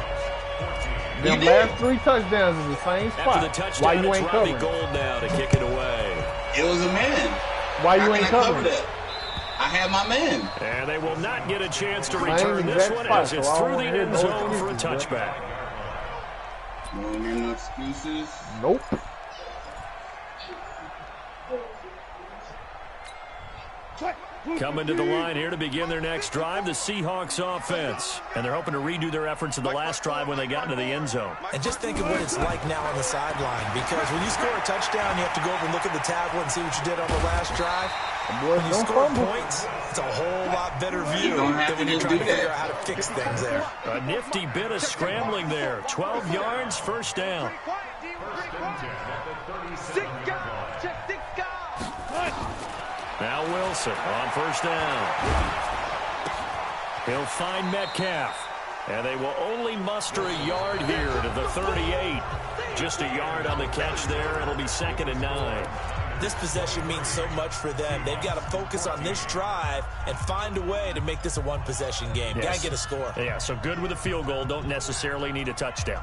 S3: Them last 3 touchdowns in the same spot.
S4: After the touchdown,
S3: Why you
S4: it's
S3: ain't
S4: Robbie
S3: covering?
S4: Gold now to kick it away.
S1: It was a man.
S3: Why
S1: How
S3: you
S1: can
S3: ain't
S1: I cover
S3: covering?
S1: that? I had my man.
S4: And they will not get a chance to
S3: Same
S4: return this
S3: exact
S4: one
S3: spot,
S4: as it's
S3: so I
S4: through
S3: don't
S4: the
S3: hear
S4: end
S3: no
S4: zone for a
S3: excuses, bro.
S4: touchback.
S1: No excuses.
S3: Nope.
S4: Coming to the line here to begin their next drive, the Seahawks offense. And they're hoping to redo their efforts in the last drive when they got into the end zone.
S5: And just think of what it's like now on the sideline, because when you score a touchdown, you have to go over and look at the tablet and see what you did on the last drive. When you score points, it's a whole lot better view than when you're trying to figure out how to fix things there.
S4: A nifty bit of scrambling there. 12 yards, first down. Now Wilson on first down. He'll find Metcalf. And they will only muster a yard here to the 38. Just a yard on the catch there. It'll be 2nd and 9.
S5: This possession means so much for them. They've got to focus on this drive and find a way to make this a one-possession game.
S4: Yes.
S5: Got to get a score.
S4: Yeah, so good with a field goal. Don't necessarily need a touchdown.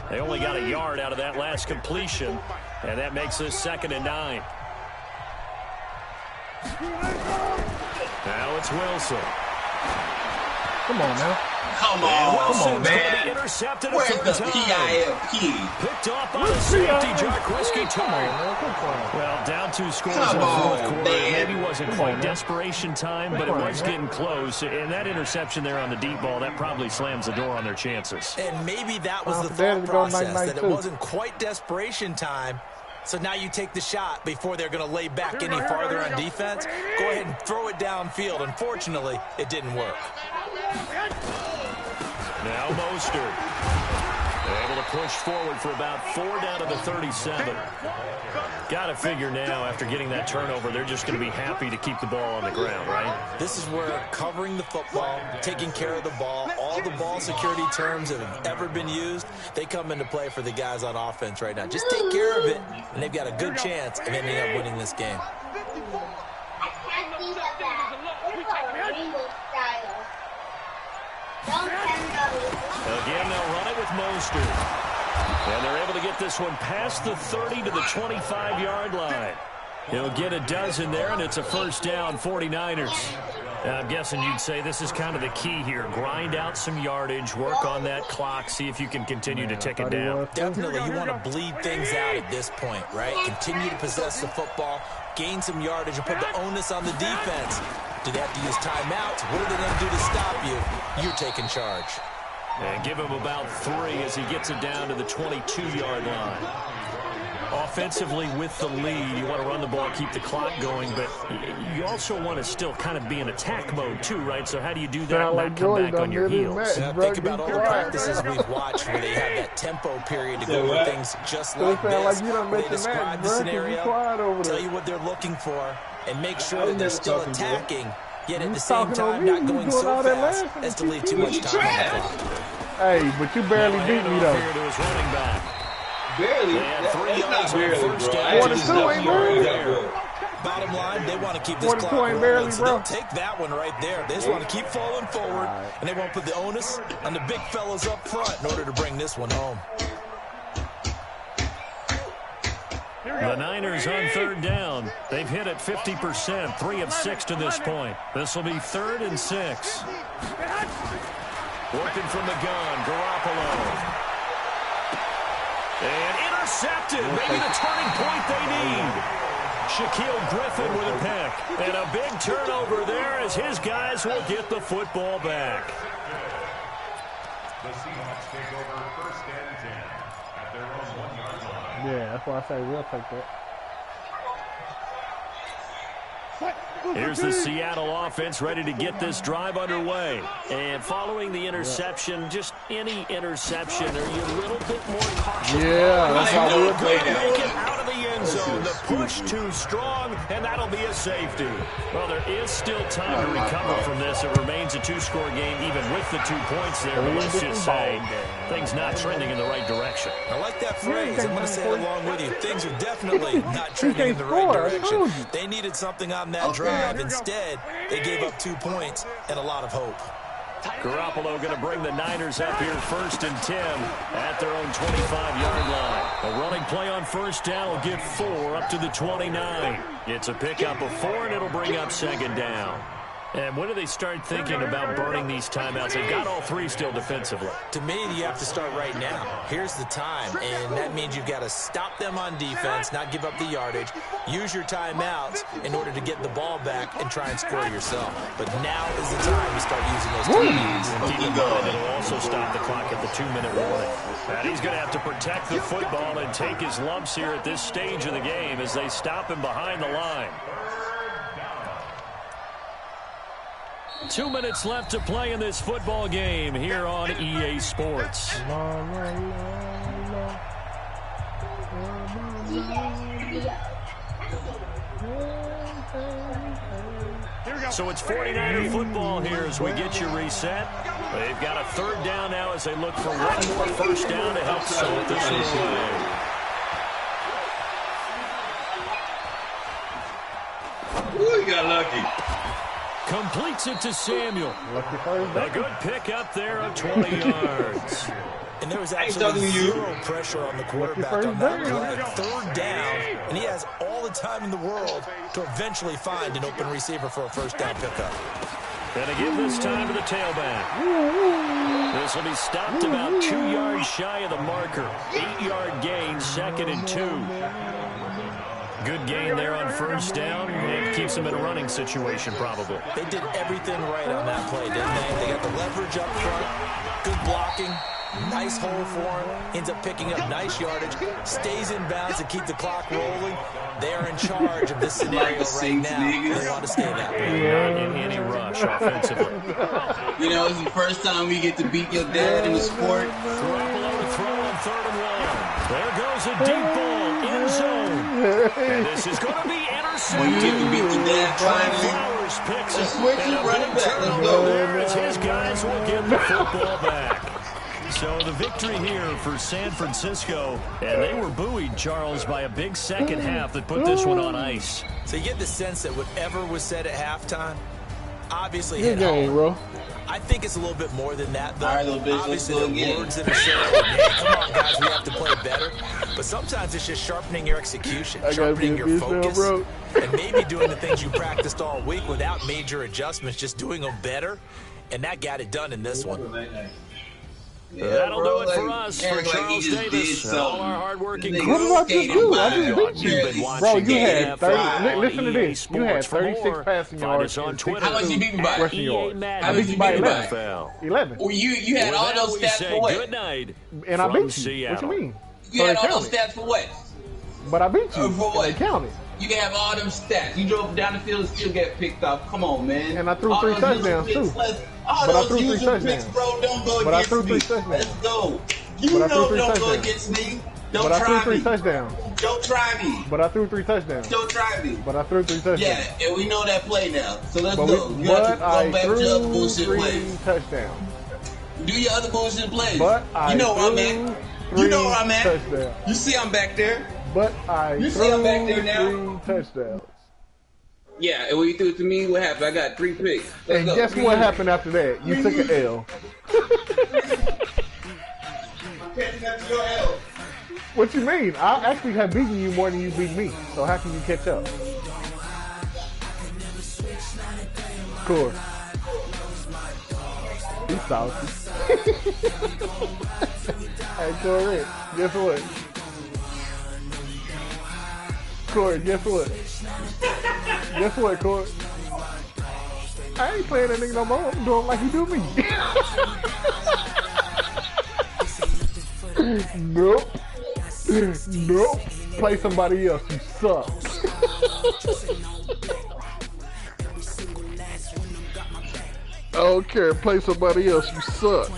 S4: They only got a yard out of that last completion, and that makes this 2nd and 9. Now it's Wilson.
S3: Come on now.
S1: Come on, man.
S4: Intercepted
S1: Where's
S4: a
S1: the
S4: third time.
S1: PIFP?
S4: Picked off by the safety, Jarquiski Turner. Well, down 2 scores in the fourth quarter. It maybe wasn't quite desperation time, but it was getting close. And that interception there on the deep ball, that probably slams the door on their chances.
S5: And maybe that was the thought process, that it wasn't quite desperation time. So now you take the shot before they're going to lay back any farther on defense. Go ahead and throw it downfield. Unfortunately, it didn't work.
S4: Now Mostert. Able to push forward for about 4 down to the 37. Got to figure now, after getting that turnover, they're just going to be happy to keep the ball on the ground, right?
S5: This is where covering the football, taking care of the ball, all the ball security terms that have ever been used, they come into play for the guys on offense right now. Just take care of it, and they've got a good chance of ending up winning this game.
S4: Again, they'll run it with Mostert. And they're able to get this one past the 30 to the 25-yard line. He'll get a dozen there, and it's a first down, 49ers. I'm guessing you'd say this is kind of the key here. Grind out some yardage, work on that clock, see if you can continue to tick it down.
S5: Definitely, you want to bleed things out at this point, right? Continue to possess the football, gain some yardage, and put the onus on the defense. Do they have to use timeouts? What are they going to do to stop you? You're taking charge.
S4: And give him about 3 as he gets it down to the 22-yard line. Offensively with the lead, you want to run the ball, keep the clock going, but you also want to still kind of be in attack mode too, right? So how do you do that and not come back on your heels?
S5: Think about all the practices we've watched where they have that tempo period to go over things just like this. They describe the scenario, tell you what they're looking for, and make sure that they're still attacking, yet at the same time not going so fast as to leave too much time on the clock.
S3: Hey, but you barely beat me though.
S4: To his running back.
S1: Barely.
S4: That's not
S1: barely,
S4: first
S1: bro.
S4: down.
S3: 42 ain't barely.
S5: Bottom line, they want to keep this
S3: 42
S5: clock
S3: ain't
S5: rolling,
S3: barely,
S5: so
S3: bro.
S5: they'll take that one right there. They just want to keep falling forward, and they won't put the onus on the big fellas up front in order to bring this one home.
S4: The Niners on third down. They've hit it 50%, 3 of 6 to this point. This will be 3rd and 6. Working from the gun, Garoppolo. And intercepted, maybe the turning point they need. Shaquille Griffin with a pick. And a big turnover there as his guys will get the football back.
S8: The Seahawks take over 1st and 10 at their own 1-yard line.
S3: Yeah, that's why I say we'll take that.
S4: Here's the Seattle offense ready to get this drive underway. And following the interception, just any interception, are you a little bit more cautious?
S3: Yeah, that's how we would play that.
S4: Make it out of the end zone. The push too strong, and that'll be a safety. Well, there is still time to recover from this. It remains a two-score game, even with the 2 points there. But let's just say things not trending in the right direction.
S5: I like that phrase. I'm going to say it along with you. Things are definitely not trending in the right direction. They needed something on that drive. Instead, they gave up 2 points and a lot of hope.
S4: Garoppolo going to bring the Niners up here 1st and 10 at their own 25-yard line. A running play on first down will get 4 up to the 29. It's a pickup of 4, and it'll bring up 2nd down. And when do they start thinking about burning these timeouts? They've got all 3 still defensively.
S5: To me, you have to start right now. Here's the time, and that means you've got to stop them on defense, not give up the yardage, use your timeouts in order to get the ball back and try and score yourself. But now is the time to start using those timeouts.
S4: And keep in mind, it'll also stop the clock at the 2-minute warning. And he's going to have to protect the football and take his lumps here at this stage of the game as they stop him behind the line. 2 minutes left to play in this football game here on EA Sports. So it's 49er football here as we get you reset. They've got a 3rd down now as they look for one more first down to help salt this one away.
S1: Ooh, you got lucky.
S4: Completes it to Samuel. A good pickup there of 20 yards.
S5: And there was absolutely zero pressure on the quarterback on that play. 3rd down, and he has all the time in the world to eventually find an open receiver for a first down pickup.
S4: And again this time to the tailback. This will be stopped about 2 yards shy of the marker. 8-yard gain, 2nd and 2. Good gain there on first down, and keeps them in a running situation probably.
S5: They did everything right on that play, didn't they? They got the leverage up front, good blocking, nice hole for him, ends up picking up nice yardage, stays in bounds to keep the clock rolling. They're in charge of this scenario right now. They want to stay that way.
S4: Not in any rush offensively.
S1: You know, it's the first time we get to beat your dad in the sport.
S4: Garoppolo to throw on 3rd and 1. There goes a deep ball, end zone. And this is going to be intercepted.
S1: When you get to beat your dad finally.
S4: Flowers picks it.
S1: Switch it, run it back. Let's go.
S4: There as his guys will get the football back. So the victory here for San Francisco, and they were buoyed, Charles, by a big second half that put this one on ice.
S5: So you get the sense that whatever was said at halftime obviously
S3: Good
S5: hit
S3: game,
S5: home.
S3: bro.
S5: I think it's a little bit more than that, though.
S1: All right, little bitch,
S5: obviously,
S1: let's go
S5: the
S1: again.
S5: words that are said, hey, come on, guys, we have to play better. But sometimes it's just sharpening your execution, sharpening your focus, and maybe doing the things you practiced all week without major adjustments, just doing them better. And that got it done in this one.
S1: Yeah,
S4: That'll
S1: bro,
S4: do it for us, for Charles Davis, and all our hardworking
S3: What did I just do? I just beat you.
S4: You've been
S3: Bro,
S4: watching
S3: you had 30. Listen to
S4: EA
S3: this. You had
S4: Sports.
S3: 36 passing
S4: Find
S3: yards.
S4: us on
S3: and
S4: Twitter.
S1: How much you beat me by?
S3: rushing
S4: EA
S3: yards.
S4: Madden
S1: How much you beat me by?
S4: NFL.
S3: 11.
S1: Well, you had all
S4: With that,
S1: those
S4: we
S1: stats
S4: say
S1: for what?
S4: good night
S3: And I
S4: from
S3: beat you. What
S4: Seattle.
S3: you mean?
S1: You had
S3: So they
S1: all those
S3: counted.
S1: stats for what?
S3: But I beat you.
S1: For what?
S3: They counted.
S1: You can have all them stats. You drove down the field and still get picked off. Come on, man.
S3: And I threw
S1: all
S3: 3
S1: those
S3: touchdowns,
S1: usual
S3: too.
S1: picks, all
S3: But I
S1: those
S3: threw 3
S1: usual picks,
S3: touchdowns.
S1: bro, don't go
S3: But I
S1: against
S3: threw
S1: me.
S3: 3 touchdowns.
S1: Let's go. You
S3: But I threw
S1: know
S3: 3
S1: don't go
S3: touchdowns.
S1: against me. Don't
S3: But I threw
S1: try
S3: 3
S1: me.
S3: touchdowns.
S1: Don't try me.
S3: But I threw 3 touchdowns.
S1: Don't try me.
S3: But I threw 3 touchdowns.
S1: Yeah, and we know that play now. So let's
S3: But,
S1: go. You have to go
S3: I
S1: back to your other
S3: threw
S1: bullshit
S3: 3
S1: plays.
S3: touchdowns.
S1: Do your other bullshit plays.
S3: But I
S1: you know where I'm
S3: threw
S1: at.
S3: 3
S1: You know where I'm at.
S3: touchdowns.
S1: You see I'm back there.
S3: But I
S1: You see
S3: threw
S1: I'm back there now?
S3: 3 touchdowns.
S1: Yeah, and when you threw it to me, what happened? I got 3 picks. Let's
S3: And
S1: go.
S3: guess what happened after that? You took an L.
S1: Catching up to your L.
S3: What you mean? I actually have beaten you more than you beat me. So how can you catch up? Of course. He's salty. Hey, Corey, guess what? Corey, guess what? Guess what, Corey? I ain't playing that nigga no more. I'm doing like you do me. Nope. Nope. Play somebody else. You suck. I don't care. Play somebody else. You suck.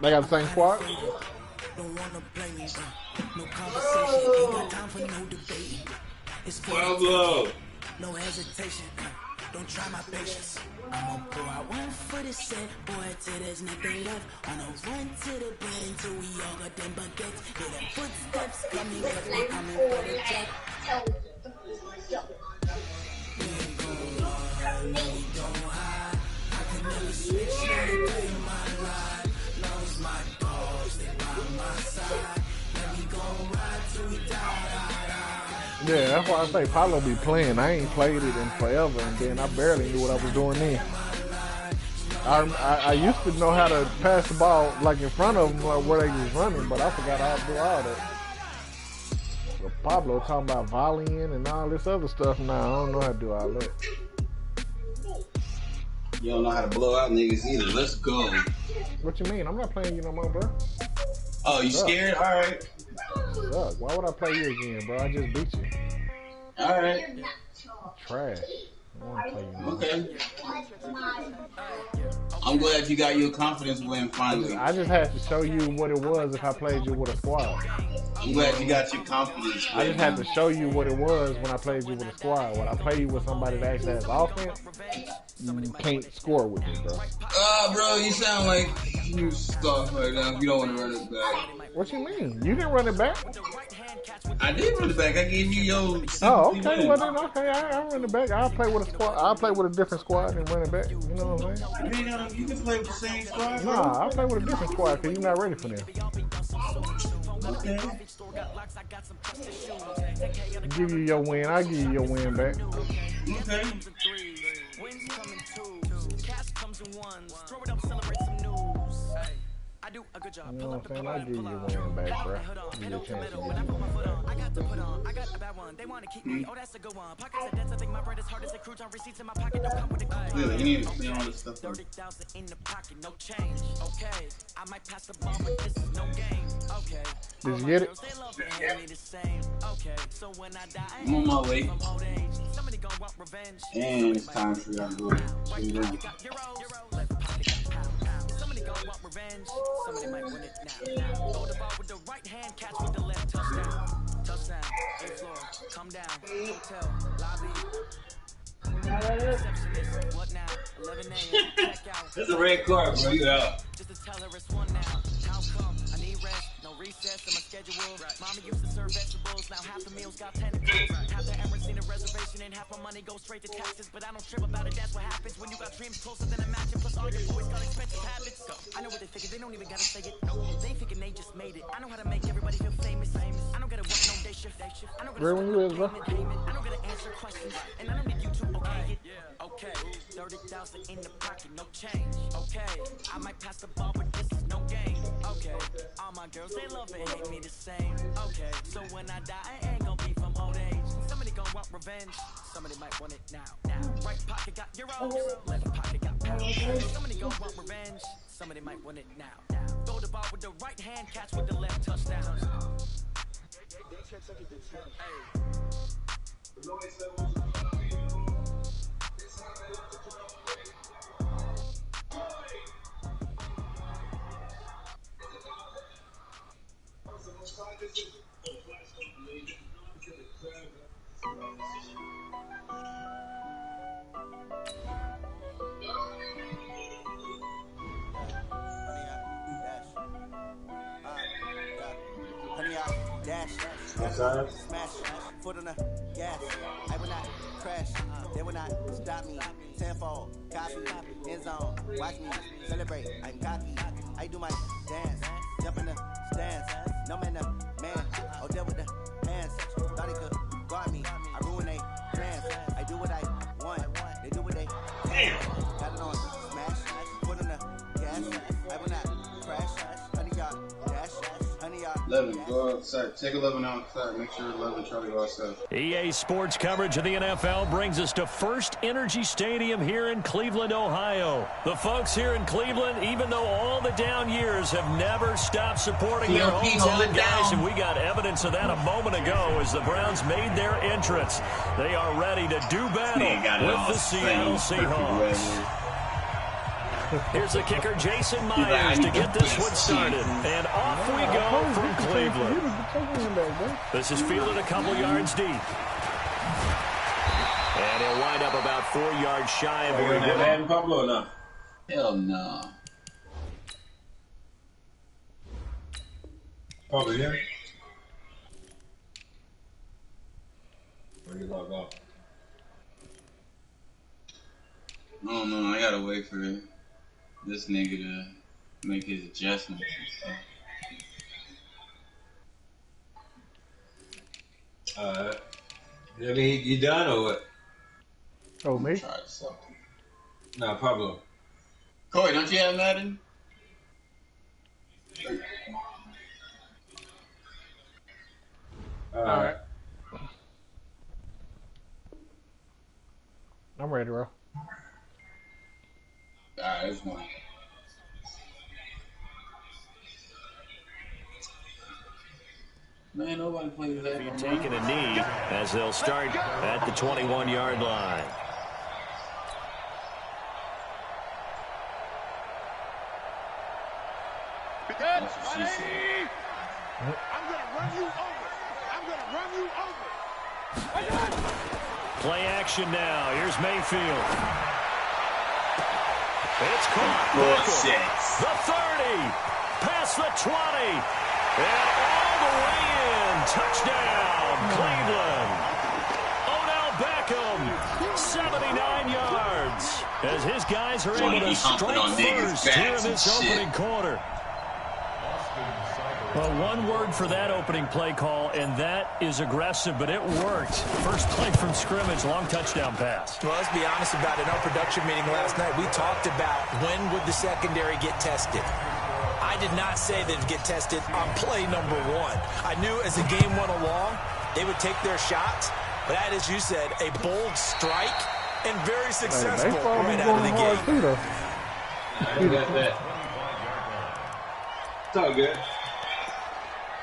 S3: They got the same squad?
S7: Pablo.
S9: No hesitation. Don't try my patience. I'ma pour out one for the set, boy, till there's nothing left. On a run to the bed until we all got them baguettes. Hear them footsteps coming, cause we're coming for the jet. We ain't gon' run, no, we don't hide. I can never switch, never in my life. Long as my dogs, they by my side. Let me go ride till we die.
S3: Yeah, that's why I say Pablo be playing. I ain't played it in forever, and then I barely knew what I was doing then. I used to know how to pass the ball like in front of them, like where they was running, but I forgot how to do all that. But Pablo talking about volleying and all this other stuff now. I don't know how to do all that.
S7: You don't know how to blow out niggas either. Let's go.
S3: What you mean? I'm not playing you no more, bro.
S7: Oh, you scared? All right.
S3: Suck. Why would I play you again, bro? I just beat you.
S7: All right.
S3: Trash. I want to play you more.
S7: Okay. I'm glad you got your confidence win finally.
S3: I just had to show you what it was if I played you with a squad.
S7: I'm glad you got your confidence win.
S3: I just had to show you what it was when I played you with a squad. When I play you with somebody that actually has offense, you can't score with me, bro.
S7: Bro, you sound like you stuck right now. You don't want to run it back.
S3: What you mean? You didn't run it back?
S7: I did run it back. I gave you your.
S3: Oh, okay. Well then, okay. I run it back. I'll play with a squad. I'll play with a different squad and run it back. You know what I'm saying?
S7: You can play with the same squad. Bro.
S3: Nah, I'll play with a different squad because you're not ready for them.
S7: Okay.
S3: Give you your win. I'll give you your win back.
S7: Okay.
S9: I do a good job.
S3: You know what I'm saying? I'll give you your win back, bro. Give you a chance to get your win
S9: I got to put on. I got a bad one. They want to keep me. Oh, that's a good one. Pockets are dense. I think my bread is hard as a crouton. Receipts in my pocket. Don't come with a good
S7: Really, you need to clean all this stuff up.
S9: 30,000 in the pocket. No change. Okay. I might pass the ball, but this is no game. Okay.
S3: Did you get it?
S9: They love it. Hate me the same. Okay. So when I die,
S7: I'm on my way.
S9: from old age, somebody gonna want revenge.
S7: And it's time for y'all to go. Somebody
S9: want revenge. Somebody might win it now. Throw the ball with the right hand, catch with the left. Touchdown. Touchdown. A-floor. Come down. Hotel. Lobby. Receptionist. What now? 11 a.m. Check out.
S7: That's a red card, bro. You out.
S9: Just to tell her it's one now. How come? I need rest. No recess in my schedule. Mama used to serve vegetables. Now half the meals got tentacles. Half the Emirates need a reservation and half my money goes straight to taxes. But I don't trip about it. That's what happens when you got dreams closer than a match. Plus all your boys got expensive habits. I know what they figure. They don't even gotta say it. They thinking they just made it. I know how to make everybody feel famous. I don't gotta work no day shift. I don't
S3: Where
S9: gotta
S3: when you is, bro?
S9: I don't gotta answer questions. And I don't need you to okay it. Okay. 30,000 in the pocket. No change. Okay. I might pass the ball, but this is no game. Okay. All my girls, they love it, hate me the same. Okay. So when I die, I ain't gonna be from old age. Somebody gonna want revenge. Somebody might want it now. Right pocket got euros. Left pocket got pounds. Somebody gonna want revenge. Somebody might want it now. Throw the ball with the right hand, catch with the left. Touchdown.
S10: Smash, foot on the gas. I will not crash. They will not stop me. Tenfold, copy, end zone. Watch me celebrate. I'm cocky. I do my dance. Jump in the stands. No man, man. Oh, there with the hands. Thought he could guard me. I ruin they plans. I do what I want. They do what they can. Got it on smash. Foot on the gas. I will not crash. Honey, y'all dash. Honey, y'all.
S1: 11, go outside. Take 11 outside. Make sure 11 try to go outside.
S4: EA Sports coverage of the NFL brings us to First Energy Stadium here in Cleveland, Ohio. The folks here in Cleveland, even though all the down years, have never stopped supporting their hometown guys, and we got evidence of that a moment ago as the Browns made their entrance. They are ready to do battle with the Seattle Seahawks. Here's the kicker, Jason Myers, to get this one started. And off we go from Cleveland. This is fielded a couple yards deep. And he'll wind up about 4 yards shy of where he
S7: Madden Pablo or not?
S1: Hell no.
S7: Probably, yeah. Where you log off?
S1: I don't know. I gotta wait for this nigga to make his adjustments and stuff.
S7: I mean, you done or what?
S3: Oh, me?
S1: Try something.
S7: Nah, Pablo.
S1: Corey, don't you have Madden?
S3: Alright. I'm ready, bro.
S1: Alright, it's one. Man, nobody plays that.
S4: Be taking a knee as they'll start at the 21-yard line.
S1: That's what she said.
S6: I'm going to run you over. I'm going to run you over.
S4: Play action now. Here's Mayfield. It's caught.
S1: Bullshit.
S4: The 30. Past the 20. And all the way in. Touchdown, Cleveland. Odell Beckham, 79 yards. As his guys are able to strike first here in this opening quarter. Well, one word for that opening play call, and that is aggressive, but it worked. First play from scrimmage, long touchdown pass.
S5: Well, let's be honest about it. In our production meeting last night, we talked about when would the secondary get tested. I did not say they'd get tested on play number one. I knew as the game went along, they would take their shots. But that, as you said, a bold strike and very successful right out of the gate.
S7: You got that. It's all good.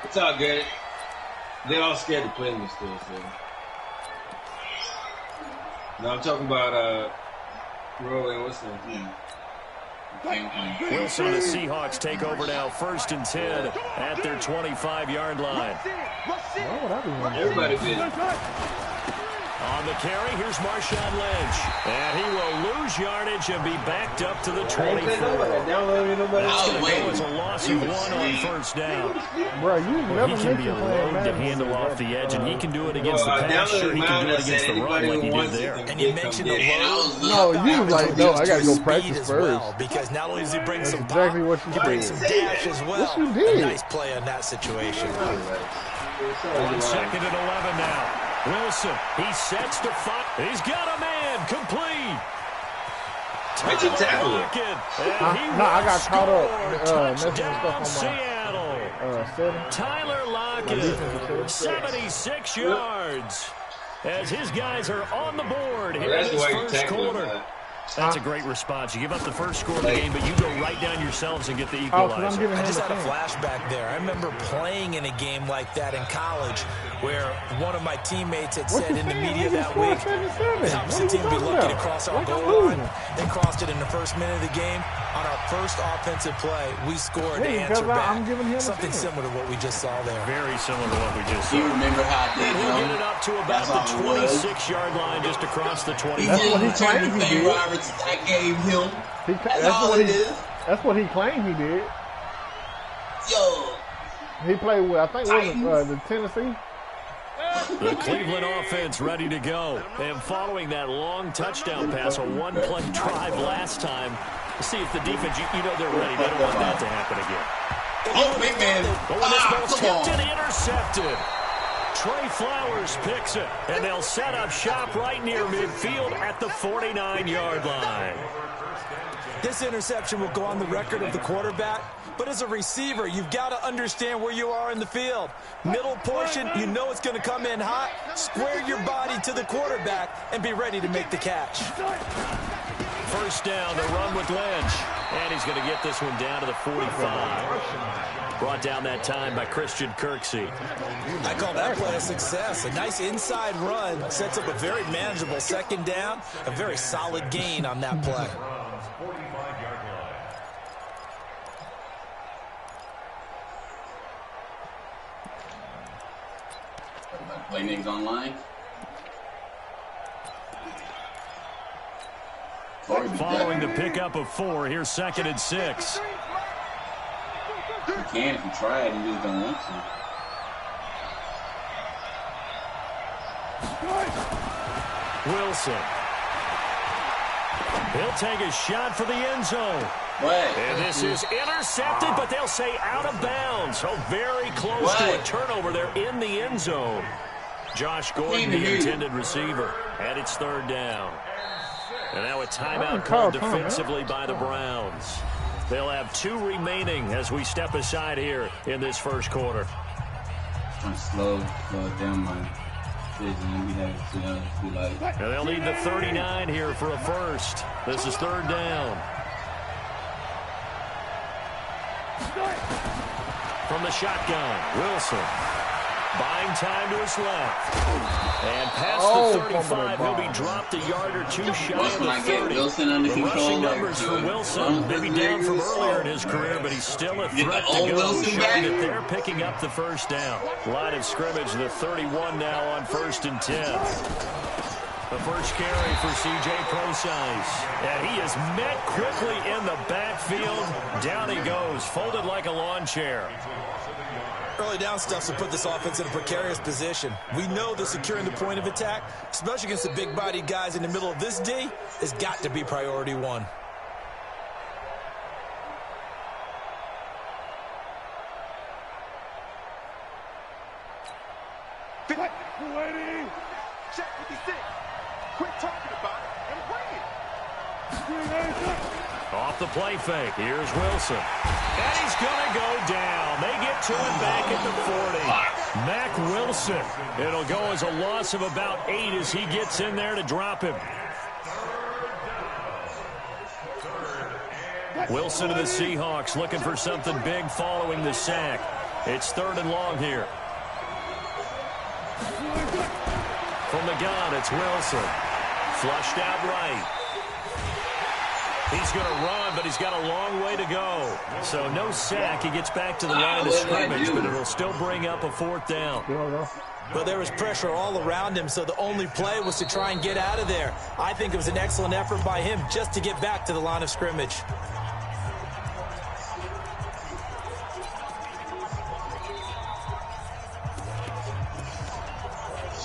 S7: It's all good. They're all scared to play me still, so. No, I'm talking about Roy and what's his name?
S4: Wilson and the Seahawks take over now, 1st and 10 at their 25-yard line.
S7: Everybody busy.
S4: On the carry, here's Marshawn Lynch. And he will lose yardage and be backed up to the 24. That's going to go as a loss of 1 on first down.
S3: Bro, you never
S4: he can be a load to handle off the edge, and he can do it against the pass. Sure, he can do it against the run like he did there.
S5: And you mentioned the load.
S3: No, you was like, no, I got to go practice first.
S5: Well, because not only does he bring some pop,
S3: exactly what you
S5: he brings some dash as well.
S3: What you did.
S5: A nice play on that situation.
S4: 2nd and 11 now. Wilson, he sets to fire. He's got a man complete.
S7: Why'd you tackle it?
S3: No, I got caught up.
S4: Touchdown, Seattle. Tyler Lockett, 76 yards. As his guys are on the board here in this first quarter. That's a great response. You give up the first score of the game, but you go right down yourselves and get the equalizer.
S5: I just had a flashback there. I remember playing in a game like that in college where one of my teammates had said in the media that week, the opposite team would be lucky to cross our goal line. They crossed it in the first minute of the game. On our first offensive play, we scored to answer back. Something similar to what we just saw there.
S4: Very similar to what we just saw.
S1: You remember how they
S4: We'll get it up to about the 26-yard line, just across the 20.
S3: That's what he claimed he did.
S1: I gave him.
S3: That's what he claimed he did.
S1: Yo.
S3: He played with, I think, the Tennessee.
S4: The Cleveland offense ready to go. And following that long touchdown pass, a one-play drive last time, let's see if the defense, you know they're ready. They don't want that to happen again.
S1: Oh, big man.
S4: But when this ball's tipped and intercepted, Trey Flowers picks it, and they'll set up shop right near midfield at the 49-yard line.
S5: This interception will go on the record of the quarterback, but as a receiver, you've got to understand where you are in the field. Middle portion, you know it's going to come in hot. Square your body to the quarterback and be ready to make the catch.
S4: First down, the run with Lynch. And he's going to get this one down to the 45. Brought down that time by Christian Kirksey.
S5: I call that play a success. A nice inside run sets up a very manageable second down. A very solid gain on that play.
S1: Play niggas online.
S4: Following the pickup of 4, here's 2nd and 6.
S1: You can if you try it, you just don't want to.
S4: Wilson. He'll take a shot for the end zone.
S1: What?
S4: And this is intercepted, but they'll say out of bounds. So very close to a turnover there in the end zone. Josh Gordon, the intended receiver. And it's 3rd down. And now a timeout called defensively by the Browns. They'll have 2 remaining as we step aside here in this first quarter.
S1: I'm slow it down my vision.
S4: And they'll need the 39 here for a first. This is 3rd down. From the shotgun, Wilson. Buying time to his left. And past the 35, he'll be dropped a yard or 2 shy of the 30. The rushing numbers for Wilson, maybe down from earlier in his career, but he's still a threat to go, showing that they're picking up the first down. Line of scrimmage, the 31 now on 1st and 10. The first carry for C.J. Procise. And he is met quickly in the backfield. Down he goes, folded like a lawn chair.
S5: Early down stuff to put this offense in a precarious position. We know that securing the point of attack, especially against the big-bodied guys in the middle of this D, has got to be priority 1.
S6: Check 56. Quit talking about it and bring it.
S4: Off the play fake, here's Wilson. And he's going to go down. They get to him back at the 40. Mac Wilson. It'll go as a loss of about 8 as he gets in there to drop him. Wilson to the Seahawks looking for something big following the sack. It's 3rd and long here. From the gun, it's Wilson. Flushed out right. He's going to run, but he's got a long way to go. So no sack. He gets back to the line of scrimmage, but it'll still bring up a 4th down.
S5: Well, there was pressure all around him, so the only play was to try and get out of there. I think it was an excellent effort by him just to get back to the line of scrimmage.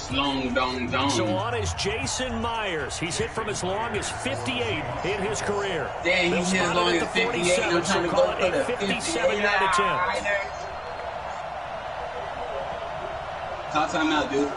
S1: Long dong dong.
S4: So on is Jason Myers. He's hit from as long as 58 in his career.
S1: Dang, he's hit as long as 58. I'm trying to go for the
S4: 57-yard attempt.
S1: Call time out, dude.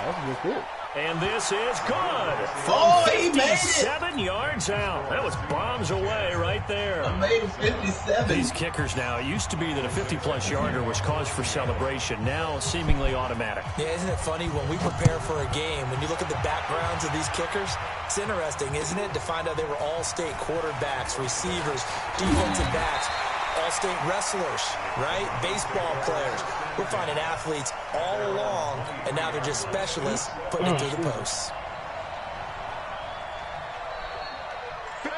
S3: That's a good hit.
S4: And this is good. From 57 yards out. That was bombs away right there.
S1: I made 57.
S4: These kickers now, it used to be that a 50-plus yarder was cause for celebration. Now seemingly automatic.
S5: Yeah, isn't it funny when we prepare for a game, when you look at the backgrounds of these kickers, it's interesting, isn't it, to find out they were all-state quarterbacks, receivers, defensive backs, all-state wrestlers, right? Baseball players. We're finding athletes all along, and now they're just specialists putting it through the posts.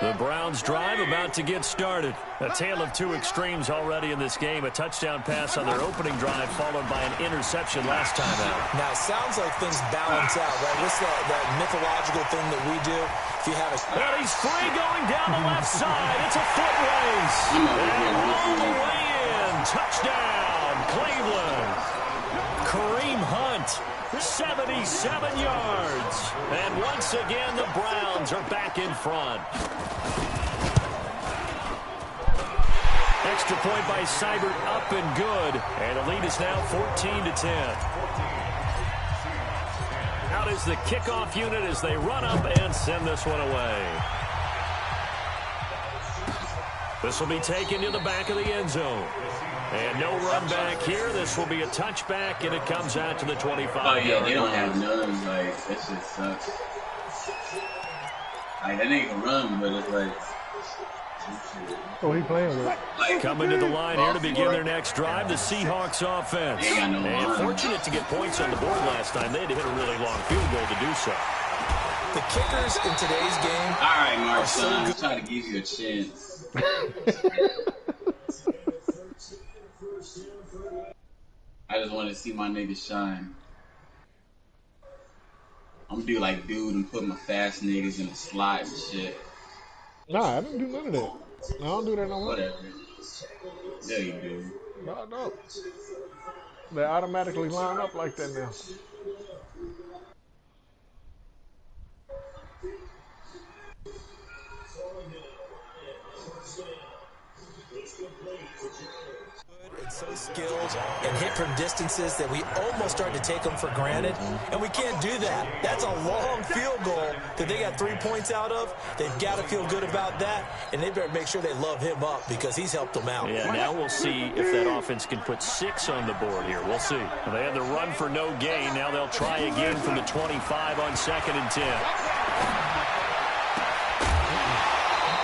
S4: The Browns drive about to get started. A tale of 2 extremes already in this game. A touchdown pass on their opening drive followed by an interception last time out.
S5: Now, it sounds like things balance out, right? What's that mythological thing that we do? If you have a...
S4: Well, he's free going down the left side. It's a foot race. And all the way in. Touchdown, Cleveland. Kareem Hunt. 77 yards. And once again, the Browns are back in front. Extra point by Seibert up and good. And the lead is now 14-10. Out is the kickoff unit as they run up and send this one away. This will be taken to the back of the end zone. And no run back here. This will be a touchback, and it comes out to the 25.
S7: Oh, yeah, they don't have none. Like, that shit sucks. Like, that ain't gonna run, but it's like...
S3: Oh, he playing with it.
S7: Like,
S4: coming to the line here to begin their next drive, the Seahawks offense. And fortunate to get points on the board last time. They had to hit a really long field goal to do so.
S5: The kickers in today's game.
S7: All right, Mark, son, I'm trying to give you a chance. I just want to see my niggas shine. I'm gonna do like dude and put my fast niggas in a slot and shit.
S3: Nah, I didn't do none of that. I don't do that no more.
S7: Whatever. Yeah, you do.
S3: No, I don't. They automatically line up like that now.
S5: And so skilled and hit from distances that we almost start to take them for granted, and we can't do that. That's a long field goal that they got 3 points out of. They've got to feel good about that, and they better make sure they love him up because he's helped them out.
S4: Yeah, now we'll see if that offense can put 6 on the board here. We'll see. They had the run for no gain. Now they'll try again from the 25 on 2nd and 10.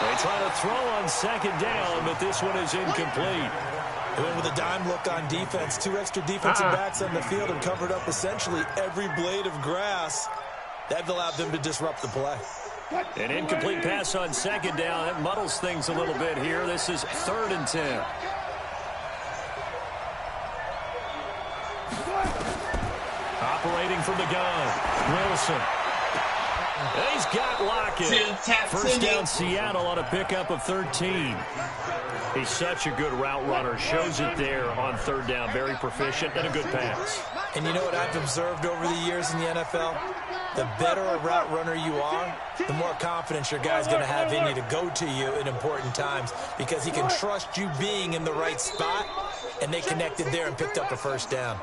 S4: They try to throw on 2nd down, but this one is incomplete.
S5: They went with a dime look on defense. 2 extra defensive backs on the field and covered up essentially every blade of grass. That allowed them to disrupt the play.
S4: An incomplete pass on 2nd down. That muddles things a little bit here. This is 3rd and 10. Operating from the gun, Wilson. He's got Lockett. First down Seattle on a pickup of 13. He's such a good route runner. Shows it there on 3rd down. Very proficient and a good pass.
S5: And you know what I've observed over the years in the NFL? The better a route runner you are, the more confidence your guy's going to have in you to go to you in important times because he can trust you being in the right spot, and they connected there and picked up a first down.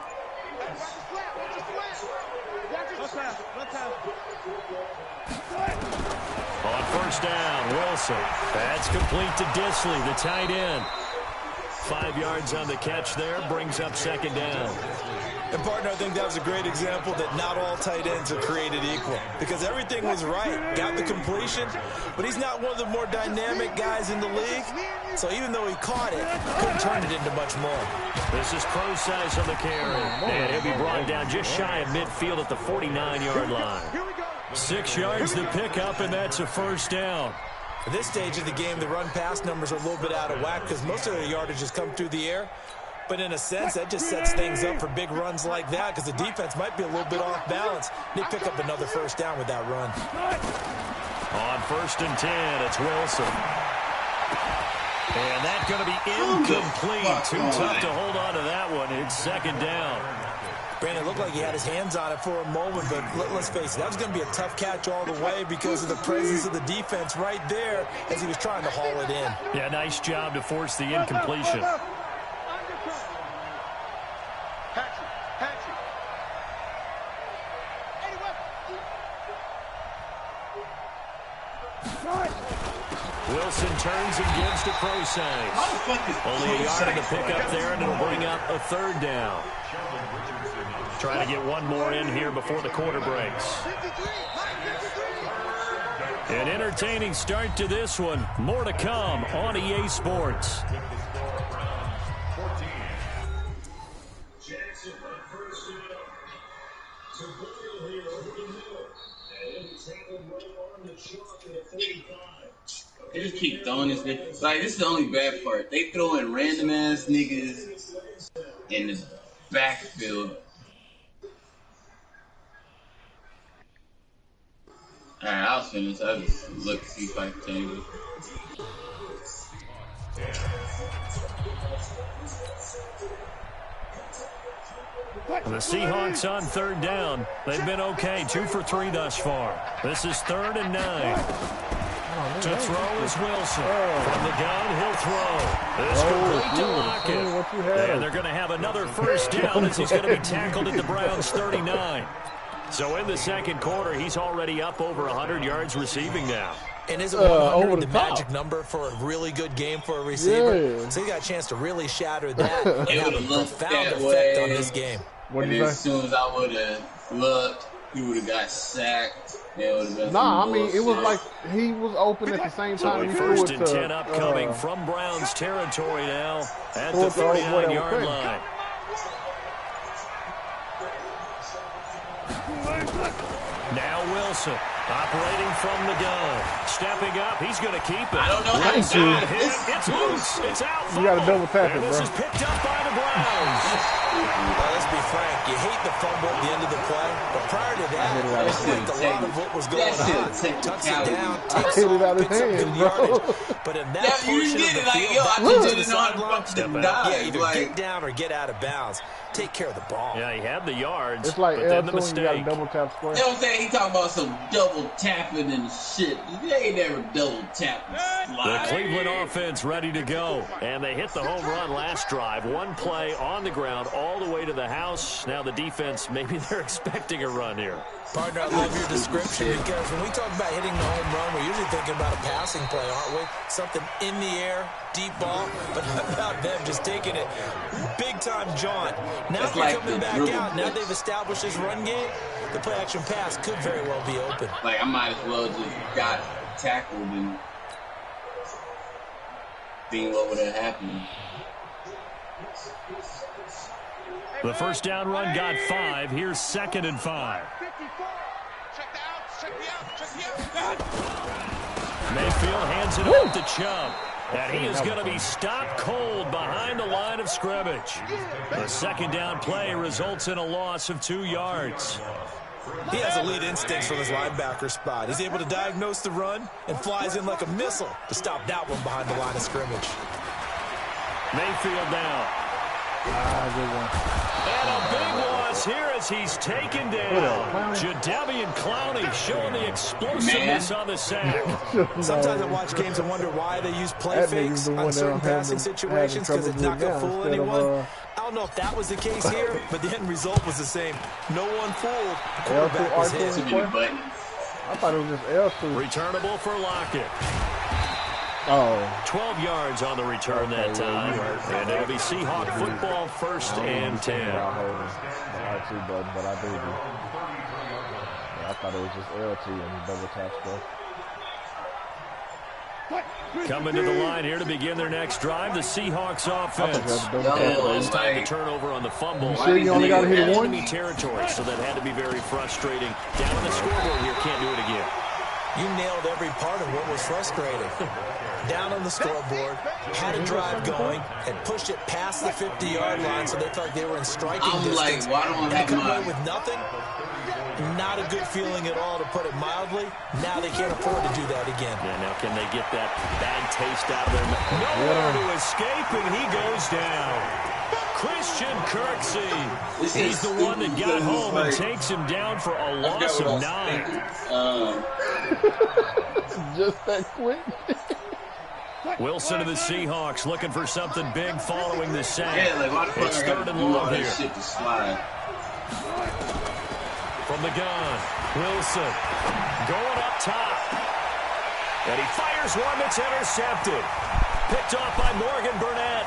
S4: On 1st down, Wilson. That's complete to Disley, the tight end. 5 yards on the catch there, brings up 2nd down.
S5: And, partner, I think that was a great example that not all tight ends are created equal because everything was right. Got the completion, but he's not one of the more dynamic guys in the league. So even though he caught it, couldn't turn it into much more.
S4: This is Pro-Size on the carry. And he'll be brought down just shy of midfield at the 49-yard line. 6 yards to pick up, and that's a first down.
S5: At this stage of the game, the run-pass numbers are a little bit out of whack because most of their yardage has come through the air. But in a sense, that just sets things up for big runs like that because the defense might be a little bit off balance. They pick up another first down with that run.
S4: On 1st and 10, it's Wilson. And that's going to be incomplete. Too tough to hold on to that one. It's 2nd down.
S5: Brandon, it looked like he had his hands on it for a moment, but let's face it, that was going to be a tough catch all the way because of the presence of the defense right there as he was trying to haul it in.
S4: Yeah, nice job to force the incompletion. Wilson turns and gives to Pro-Size. Only a yard in the pickup there, and it'll bring up a 3rd down. Trying to get one more in here before the quarter breaks. An entertaining start to this one. More to come on EA Sports.
S7: They just keep throwing this bitch. Like, this is the only bad part. They throw in random ass niggas in the backfield. Alright, I was finished. I just looked to see if I could change it.
S4: The Seahawks on 3rd down. They've been okay. 2 for 3 thus far. This is 3rd and 9. To throw is Wilson. From the gun, he'll throw. This complete to Lockett. And they're going to have another first down as he's going to be tackled at the Browns' 39. So in the second quarter, he's already up over 100 yards receiving now.
S5: And isn't 100 the
S3: top.
S5: magic number for a really good game for a receiver?
S3: Yeah.
S5: So he got a chance to really shatter that and have a profound effect
S7: way.
S5: on this game.
S3: What
S7: And
S3: did you
S7: as
S3: say?
S7: soon as I would have looked, he would have got sacked.
S3: Nah, I mean, it was like he was open at the same time. He
S4: First
S3: threw it
S4: and
S3: to,
S4: 10 upcoming from Browns territory now at the 39-yard line. Now Wilson operating from the gun. Stepping up, he's going to keep it.
S7: I don't know how to do it.
S4: It's loose. It's out.
S3: You got to double tap it,
S4: and
S3: bro.
S4: this is picked up by the Browns.
S5: Well, let's be frank. You hate the fumble at the end of the play, but prior to that, it reflected a lot of what was going on. Tucks it down, takes
S3: hit it out
S5: off,
S3: of his
S5: picks up
S3: hand,
S5: good
S3: bro.
S5: yardage. But in that
S7: Yeah, you
S5: portion
S7: did
S5: of
S7: it
S5: the
S7: like,
S5: field,
S7: yo, I
S5: back
S7: just
S5: to the
S7: didn't know how to
S5: sideline,
S7: fucking
S5: yeah,
S7: dive.
S5: either
S7: Like,
S5: get down or get out of bounds. Take care of the ball.
S4: Yeah, he had the yards,
S3: It's like
S4: but then
S3: L2
S4: the
S3: and you got to
S4: mistake.
S3: double tap square.
S7: you know what I'm saying? He talking about some double tapping and shit. You ain't never double tapping.
S4: The Cleveland offense ready to go. And they hit the home run last drive. One play on the ground all the way to the house. Now the defense, maybe they're expecting a run here.
S5: Partner, I love your description because when we talk about hitting the home run, we're usually thinking about a passing play, aren't we? Something in the air, deep ball. But how about them just taking it big-time jaunt? Now
S7: It's
S5: they're
S7: like
S5: coming
S7: the
S5: back
S7: dribble
S5: out. Now
S7: pitch.
S5: they've established this run game. The play-action pass could very well be open.
S7: Like, I might as well just got tackled and seen what would have happened.
S4: The first down run got 5. Here's 2nd and 5.
S6: 54. Check the outs. Check the outs.
S4: Mayfield hands it off to Chubb. And he is going to be stopped cold behind the line of scrimmage. The second down play results in a loss of 2 yards.
S5: He has elite instincts from his linebacker spot. He's able to diagnose the run and flies in like a missile to stop that one behind the line of scrimmage.
S4: Mayfield down.
S3: Good one.
S4: And a big loss here as he's taken down. Jadeveon Clowney showing the explosiveness on the sack.
S5: Sometimes I watch games and wonder why they use play
S3: That
S5: fakes
S3: nigga's the one
S5: on
S3: that
S5: certain
S3: having-
S5: passing situations because it's not going to fool
S3: instead of,
S5: anyone. I don't know if that was the case here, but the end result was the same. No one fooled. The quarterback was hit.
S7: Too many buttons.
S3: I thought it was just L2.
S4: Returnable for Lockett.
S3: Oh.
S4: 12 yards on the return that time. And it'll be Seahawk football, 1st and 10.
S3: I'll hold the R2 button, but I do. Yeah, I thought it was just L2 and double tap stuff.
S4: Coming to the line here to begin their next drive, the Seahawks offense.
S3: Double
S4: This
S3: tap.
S4: time the turnover on the fumble.
S3: You sure you only got to hit it
S4: Enemy
S3: once?
S4: territory, so that had to be very frustrating. Down on the scoreboard here, can't do it again.
S5: You nailed every part of what was frustrating. Down on the scoreboard, had a drive going, and pushed it past the 50-yard line so they felt like they were in striking distance.
S7: Like, why don't I
S5: and come
S7: have
S5: away with nothing? Not a good feeling at all, to put it mildly. Now they can't afford to do that again.
S4: Yeah, now can they get that bad taste out of their mouth? Nowhere to escape, and he goes down. Christian Kirksey. He's the one that got home and takes him down for a loss of 9.
S3: Just that quick.
S4: Wilson of the Seahawks looking for something big following the sack.
S7: Yeah, like, why the fuck
S4: It's
S7: I gotta
S4: 3rd and
S7: do all
S4: long
S7: that
S4: here.
S7: shit to slide?
S4: From the gun, Wilson going up top. And he fires one that's intercepted. Picked off by Morgan Burnett.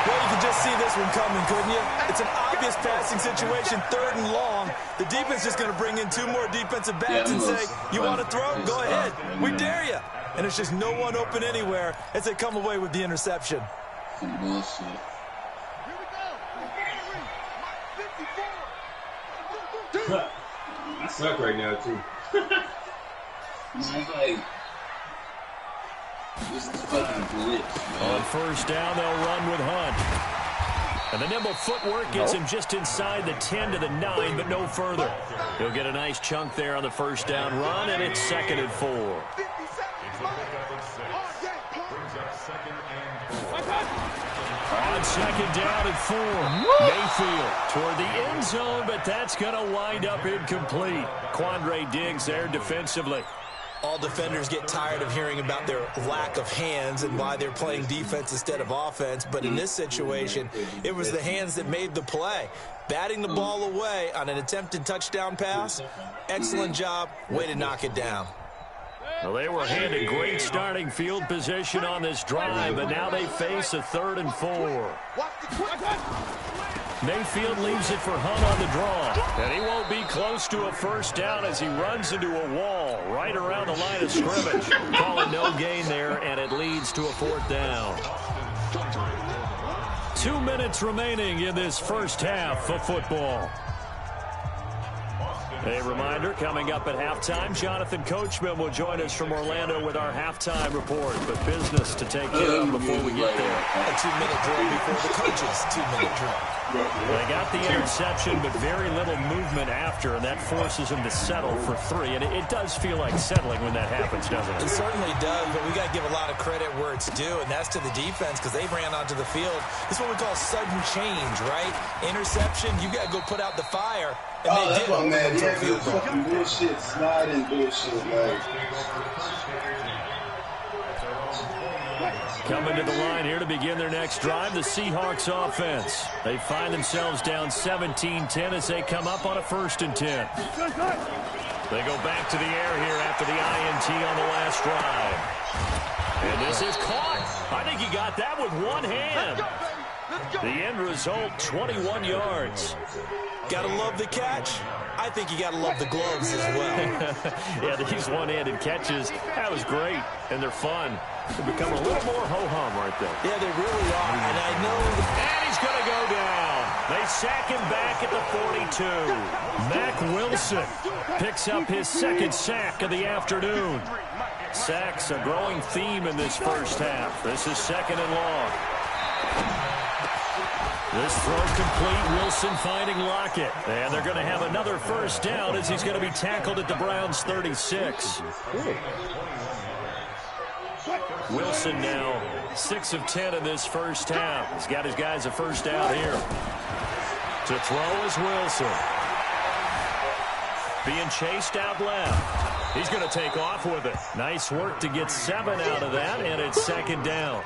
S5: Well, you could just see this one coming, couldn't you? It's an obvious passing situation, 3rd and long. The defense is going to bring in 2 more defensive backs and say, you want to throw? Go ahead. We dare you. And it's just no one open anywhere as they come away with the interception.
S7: Some bullshit.
S11: I suck right now, too.
S7: It's like, this is fucking glitch, man.
S4: On 1st down, they'll run with Hunt. And the nimble footwork gets him just inside the 10 to the 9, but no further. He'll get a nice chunk there on the 1st down run, and it's 2nd and 4. On 2nd down and 4. Mayfield toward the end zone, but that's going to wind up incomplete. Quandre Diggs there defensively.
S5: All defenders get tired of hearing about their lack of hands and why they're playing defense instead of offense. But in this situation, it was the hands that made the play. Batting the ball away on an attempted touchdown pass, excellent job, way to knock it down.
S4: Well, they were handed great starting field position on this drive, but now they face a 3rd and 4. Mayfield leaves it for Hunt on the draw. And he won't be close to a first down as he runs into a wall right around the line of scrimmage. Calling no gain there, and it leads to a 4th down. 2 minutes remaining in this first half of football. A reminder, coming up at halftime, Jonathan Coachman will join us from Orlando with our halftime report. But business to take care of before we get there.
S5: A 2-minute drill before the coaches' 2-minute drill.
S4: They got the interception, but very little movement after, and that forces them to settle for 3. And it does feel like settling when that happens, doesn't it?
S5: It certainly does, but we got to give a lot of credit where it's due, and that's to the defense because they ran onto the field. This is what we call sudden change, right? Interception, you got to go put out the fire. And
S1: that's what, man. Yeah, good fucking bullshit, sliding bullshit, like.
S4: Coming to the line here to begin their next drive, the Seahawks offense. They find themselves down 17-10 as they come up on a 1st and 10. They go back to the air here after the INT on the last drive. And this is caught. I think he got that with one hand. The end result, 21 yards.
S5: Gotta love the catch. I think you gotta love the gloves as well.
S4: Yeah, these one-handed catches, that was great, and they're fun. They become a little more ho-hum right there.
S5: Yeah, they really are, and I know...
S4: And he's going to go down. They sack him back at the 42. Mack Wilson picks up his 2nd sack of the afternoon. Sacks a growing theme in this first half. This is 2nd and long. This throw complete, Wilson finding Lockett. And they're going to have another first down as he's going to be tackled at the Browns' 36. Wilson now 6 of 10 in this first half. He's got his guys a first down here. To throw is Wilson. Being chased out left. He's going to take off with it. Nice work to get 7 out of that, and it's 2nd down.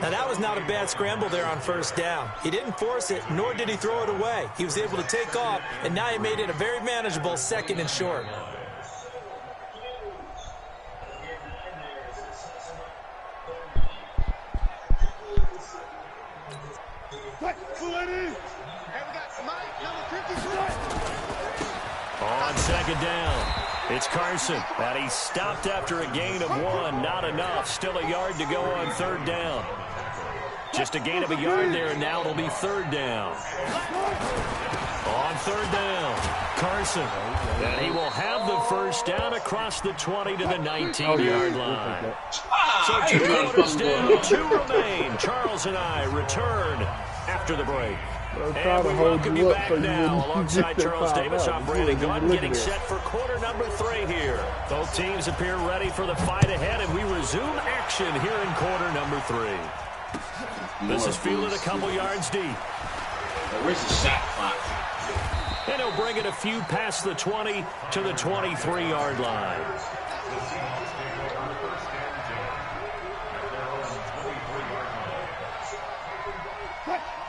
S5: Now, that was not a bad scramble there on first down. He didn't force it, nor did he throw it away. He was able to take off, and now he made it a very manageable 2nd and short.
S4: On 2nd down, it's Carson. And he stopped after a gain of 1. Not enough. Still a yard to go on 3rd down. Just a gain of a yard there, and now it'll be 3rd down. On 3rd down, Carson. And he will have the first down across the 20 to the 19-yard line. So 2 quarters down, 2 remain. Charles and I return after the break. And we welcome you back now alongside Charles Davis. I'm Brandon Gunn getting set for quarter number 3 here. Both teams appear ready for the fight ahead, and we resume action here in quarter number 3. This is fielded a couple yards deep.
S7: Where's the shot clock?
S4: And he'll bring it a few past the 20 to the 23-yard line.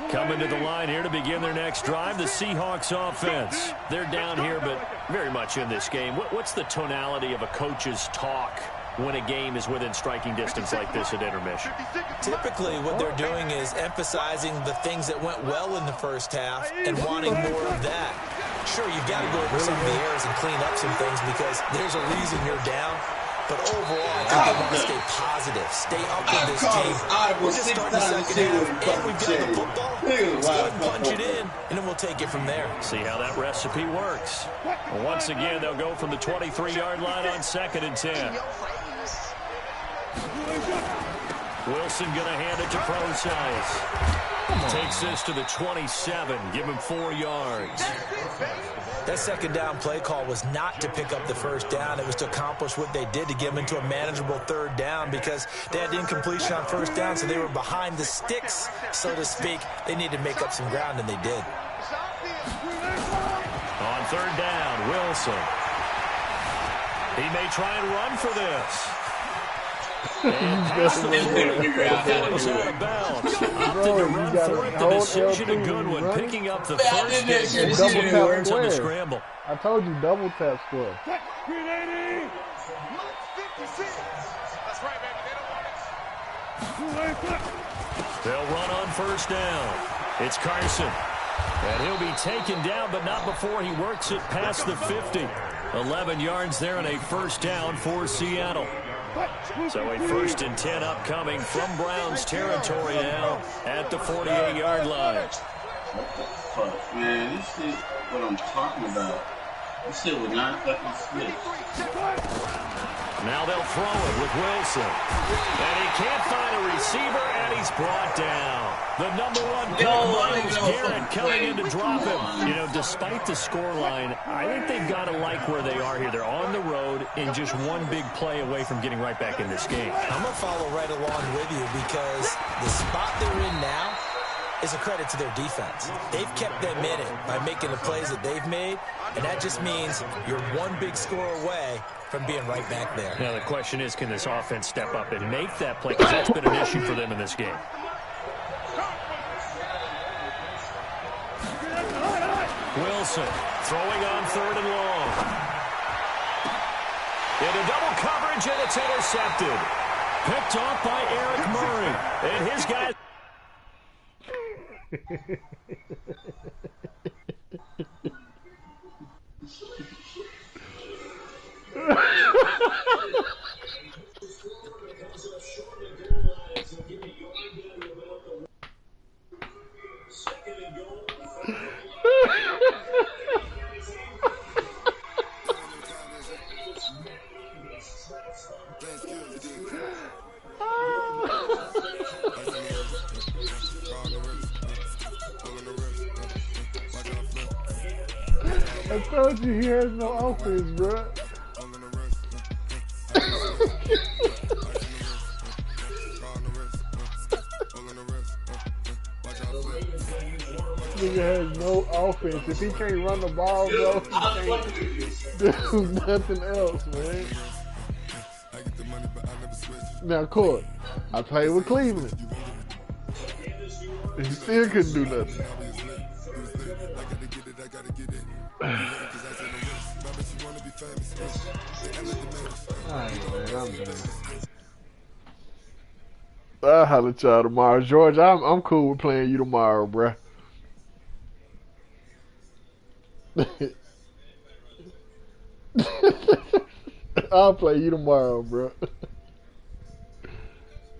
S4: Coming to the line here to begin their next drive, the Seahawks offense. They're down here, but very much in this game. What's the tonality of a coach's talk when a game is within striking distance like this at intermission?
S5: Typically, what they're doing is emphasizing the things that went well in the first half and wanting more of that. Sure, you've got to go over some of the errors and clean up some things because there's a reason you're down. But overall, I think they want to stay positive, stay up with this team. We're just starting the 2nd half, and we've got the football. Let's go ahead and punch it in, and then we'll take it from there.
S4: See how that recipe works. Well, once again, they'll go from the 23-yard line on 2nd and 10. Wilson going to hand it to Procise. Takes this to the 27, give him 4 yards.
S5: That 2nd down play call was not to pick up the first down. It was to accomplish what they did to get them into a manageable 3rd down because they had incompletion on first down, so they were behind the sticks, so to speak. They needed to make up some ground, and they did.
S4: On 3rd down, Wilson. He may try and run for this.
S3: Just
S4: Figure out how to out of bounds. Opted to run for it. The decision a good one. Picking up the first
S3: and double tap on the scramble. I told you double tap square.
S6: That's right, baby. They don't want it.
S4: They'll run on first down. It's Carson. And he'll be taken down, but not before he works it past the 50. 11 yards there and a first down for Seattle. So a 1st and 10 upcoming from Browns territory now at the 48-yard line.
S7: What the fuck, man? This shit, what I'm talking about. This shit would not fucking switch.
S4: Now they'll throw it with Wilson. And he can't find a receiver, and he's brought down. The number 1 pick, Myles Garrett, coming in to drop him. You know, despite the scoreline, I think they've got to like where they are here. They're on the road and just one big play away from getting right back in this game.
S5: I'm going to follow right along with you because the spot they're in now is a credit to their defense. They've kept them in it by making the plays that they've made, and that just means you're one big score away from being right back there.
S4: Now the question is, can this offense step up and make that play? Because that's been an issue for them in this game. Wilson throwing on 3rd and long. Into double coverage, and it's intercepted. Picked off by Eric Murray. And his guys...
S3: I told you he has no offense, bro. Nigga has no offense. If he can't run the ball, bro, he can't do nothing else, man. Now, Court, I played with Cleveland. He still couldn't do nothing. Alright, man, I'm done. I'll holler at y'all tomorrow. George, I'm cool with playing you tomorrow, bruh. I'll play you tomorrow, bruh.